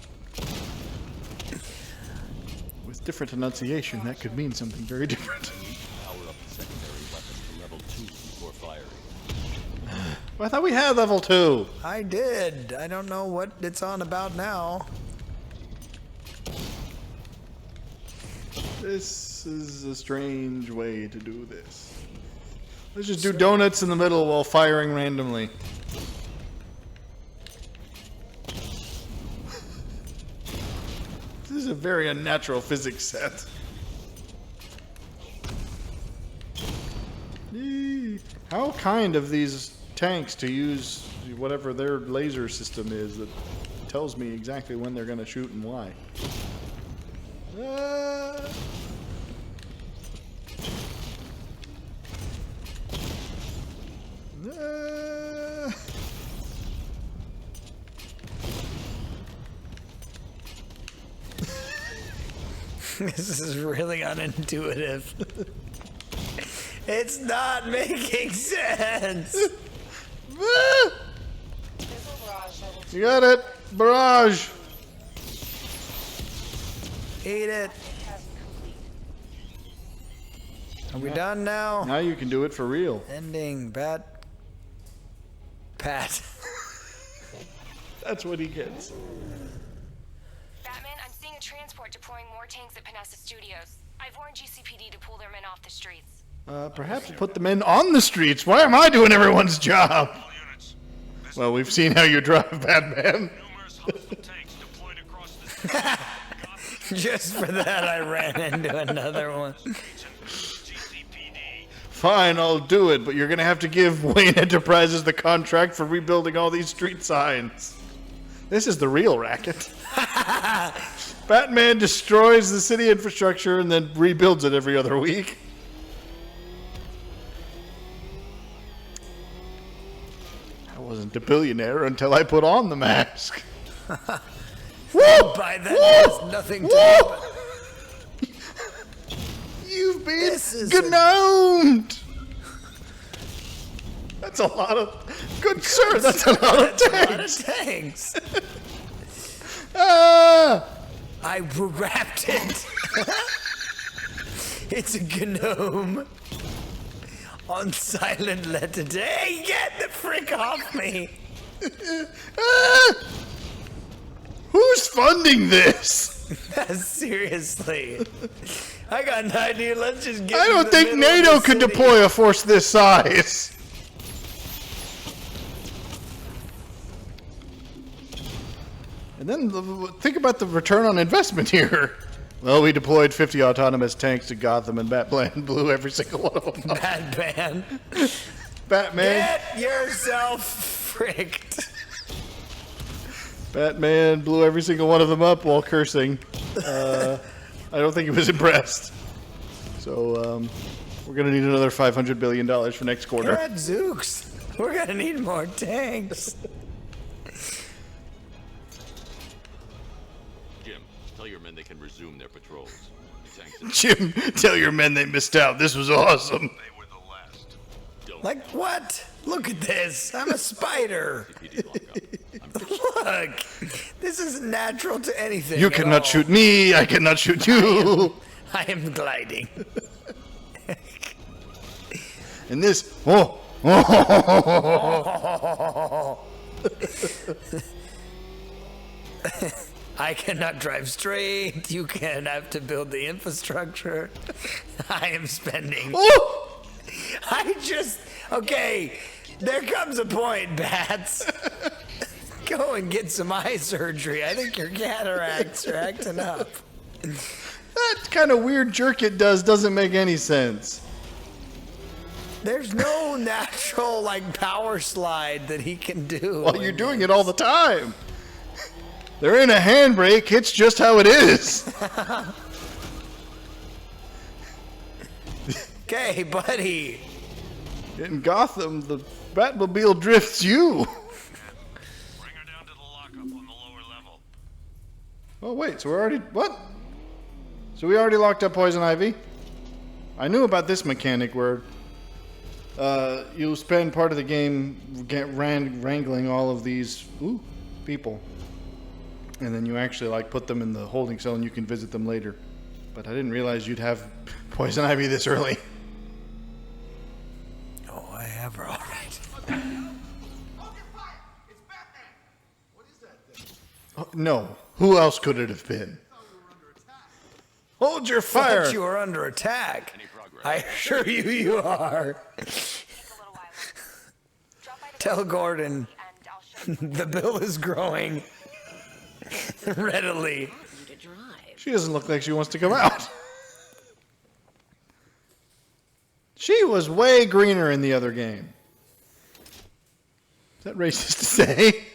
With different enunciation, that could mean something very different. Power up the secondary weapon to level 2 before firing. Well, I thought we had level 2. I did. I don't know what it's on about now. This is a strange way to do this. Let's just do donuts in the middle while firing randomly. This is a very unnatural physics set. How kind of these tanks to use whatever their laser system is that tells me exactly when they're going to shoot and why. This is really unintuitive. It's not making sense. You got it. Barrage. Eat it. Are we done now? Now you can do it for real. Ending. Pat. That's what he gets. Batman, I'm seeing a transport deploying more tanks at Panessa Studios. I've warned GCPD to pull their men off the streets. Perhaps put the men on the streets. Why am I doing everyone's job? Well, we've seen how you drive, Batman. Just for that, I ran into another one. Fine, I'll do it, but you're going to have to give Wayne Enterprises the contract for rebuilding all these street signs. This is the real racket. Batman destroys the city infrastructure and then rebuilds it every other week. I wasn't a billionaire until I put on the mask. Woo! By then, there's nothing to happen. You've been gnomed! That's a lot of... Good sir, that's a lot of tanks! Ah! I wrapped it. It's a gnome. On silent letter. Hey, get the frick off me! Ah! Who's funding this? Seriously. I got an idea. Let's just get. I don't think NATO could deploy a force this size. And then think about the return on investment here. Well, we deployed 50 autonomous tanks to Gotham, and Batman blew every single one of them up. Batman. Batman. Get yourself fricked. Batman blew every single one of them up while cursing. I don't think he was impressed. So we're going to need another $500 billion for next quarter. Zooks. We're going to need more tanks. Jim, tell your men they can resume their patrols. The tanks Jim, tell your men they missed out. This was awesome. They were the last. Like what? Look at this. I'm a spider. Look. This isn't natural to anything. You cannot shoot me. I cannot shoot you. I am gliding. And this. I cannot drive straight. You can have to build the infrastructure. I am spending. Okay, there comes a point, Bats. Go and get some eye surgery. I think your cataracts are acting up. That kind of weird jerk it doesn't make any sense. There's no natural, power slide that he can do. Well, you're doing it all the time. They're in a handbrake. It's just how it is. Okay, buddy. In Gotham, the Batmobile drifts you. Bring her down to the lockup on the lower level. Oh, wait, so we're already... What? So we already locked up Poison Ivy? I knew about this mechanic where you spend part of the game wrangling all of these people. And then you actually, put them in the holding cell and you can visit them later. But I didn't realize you'd have Poison Ivy this early. Oh, I have her all right. Oh, no. Who else could it have been? Hold your fire! I thought you were under attack. I assure you, you are. Tell Gordon the bill is growing readily. She doesn't look like she wants to come out. She was way greener in the other game. Is that racist to say?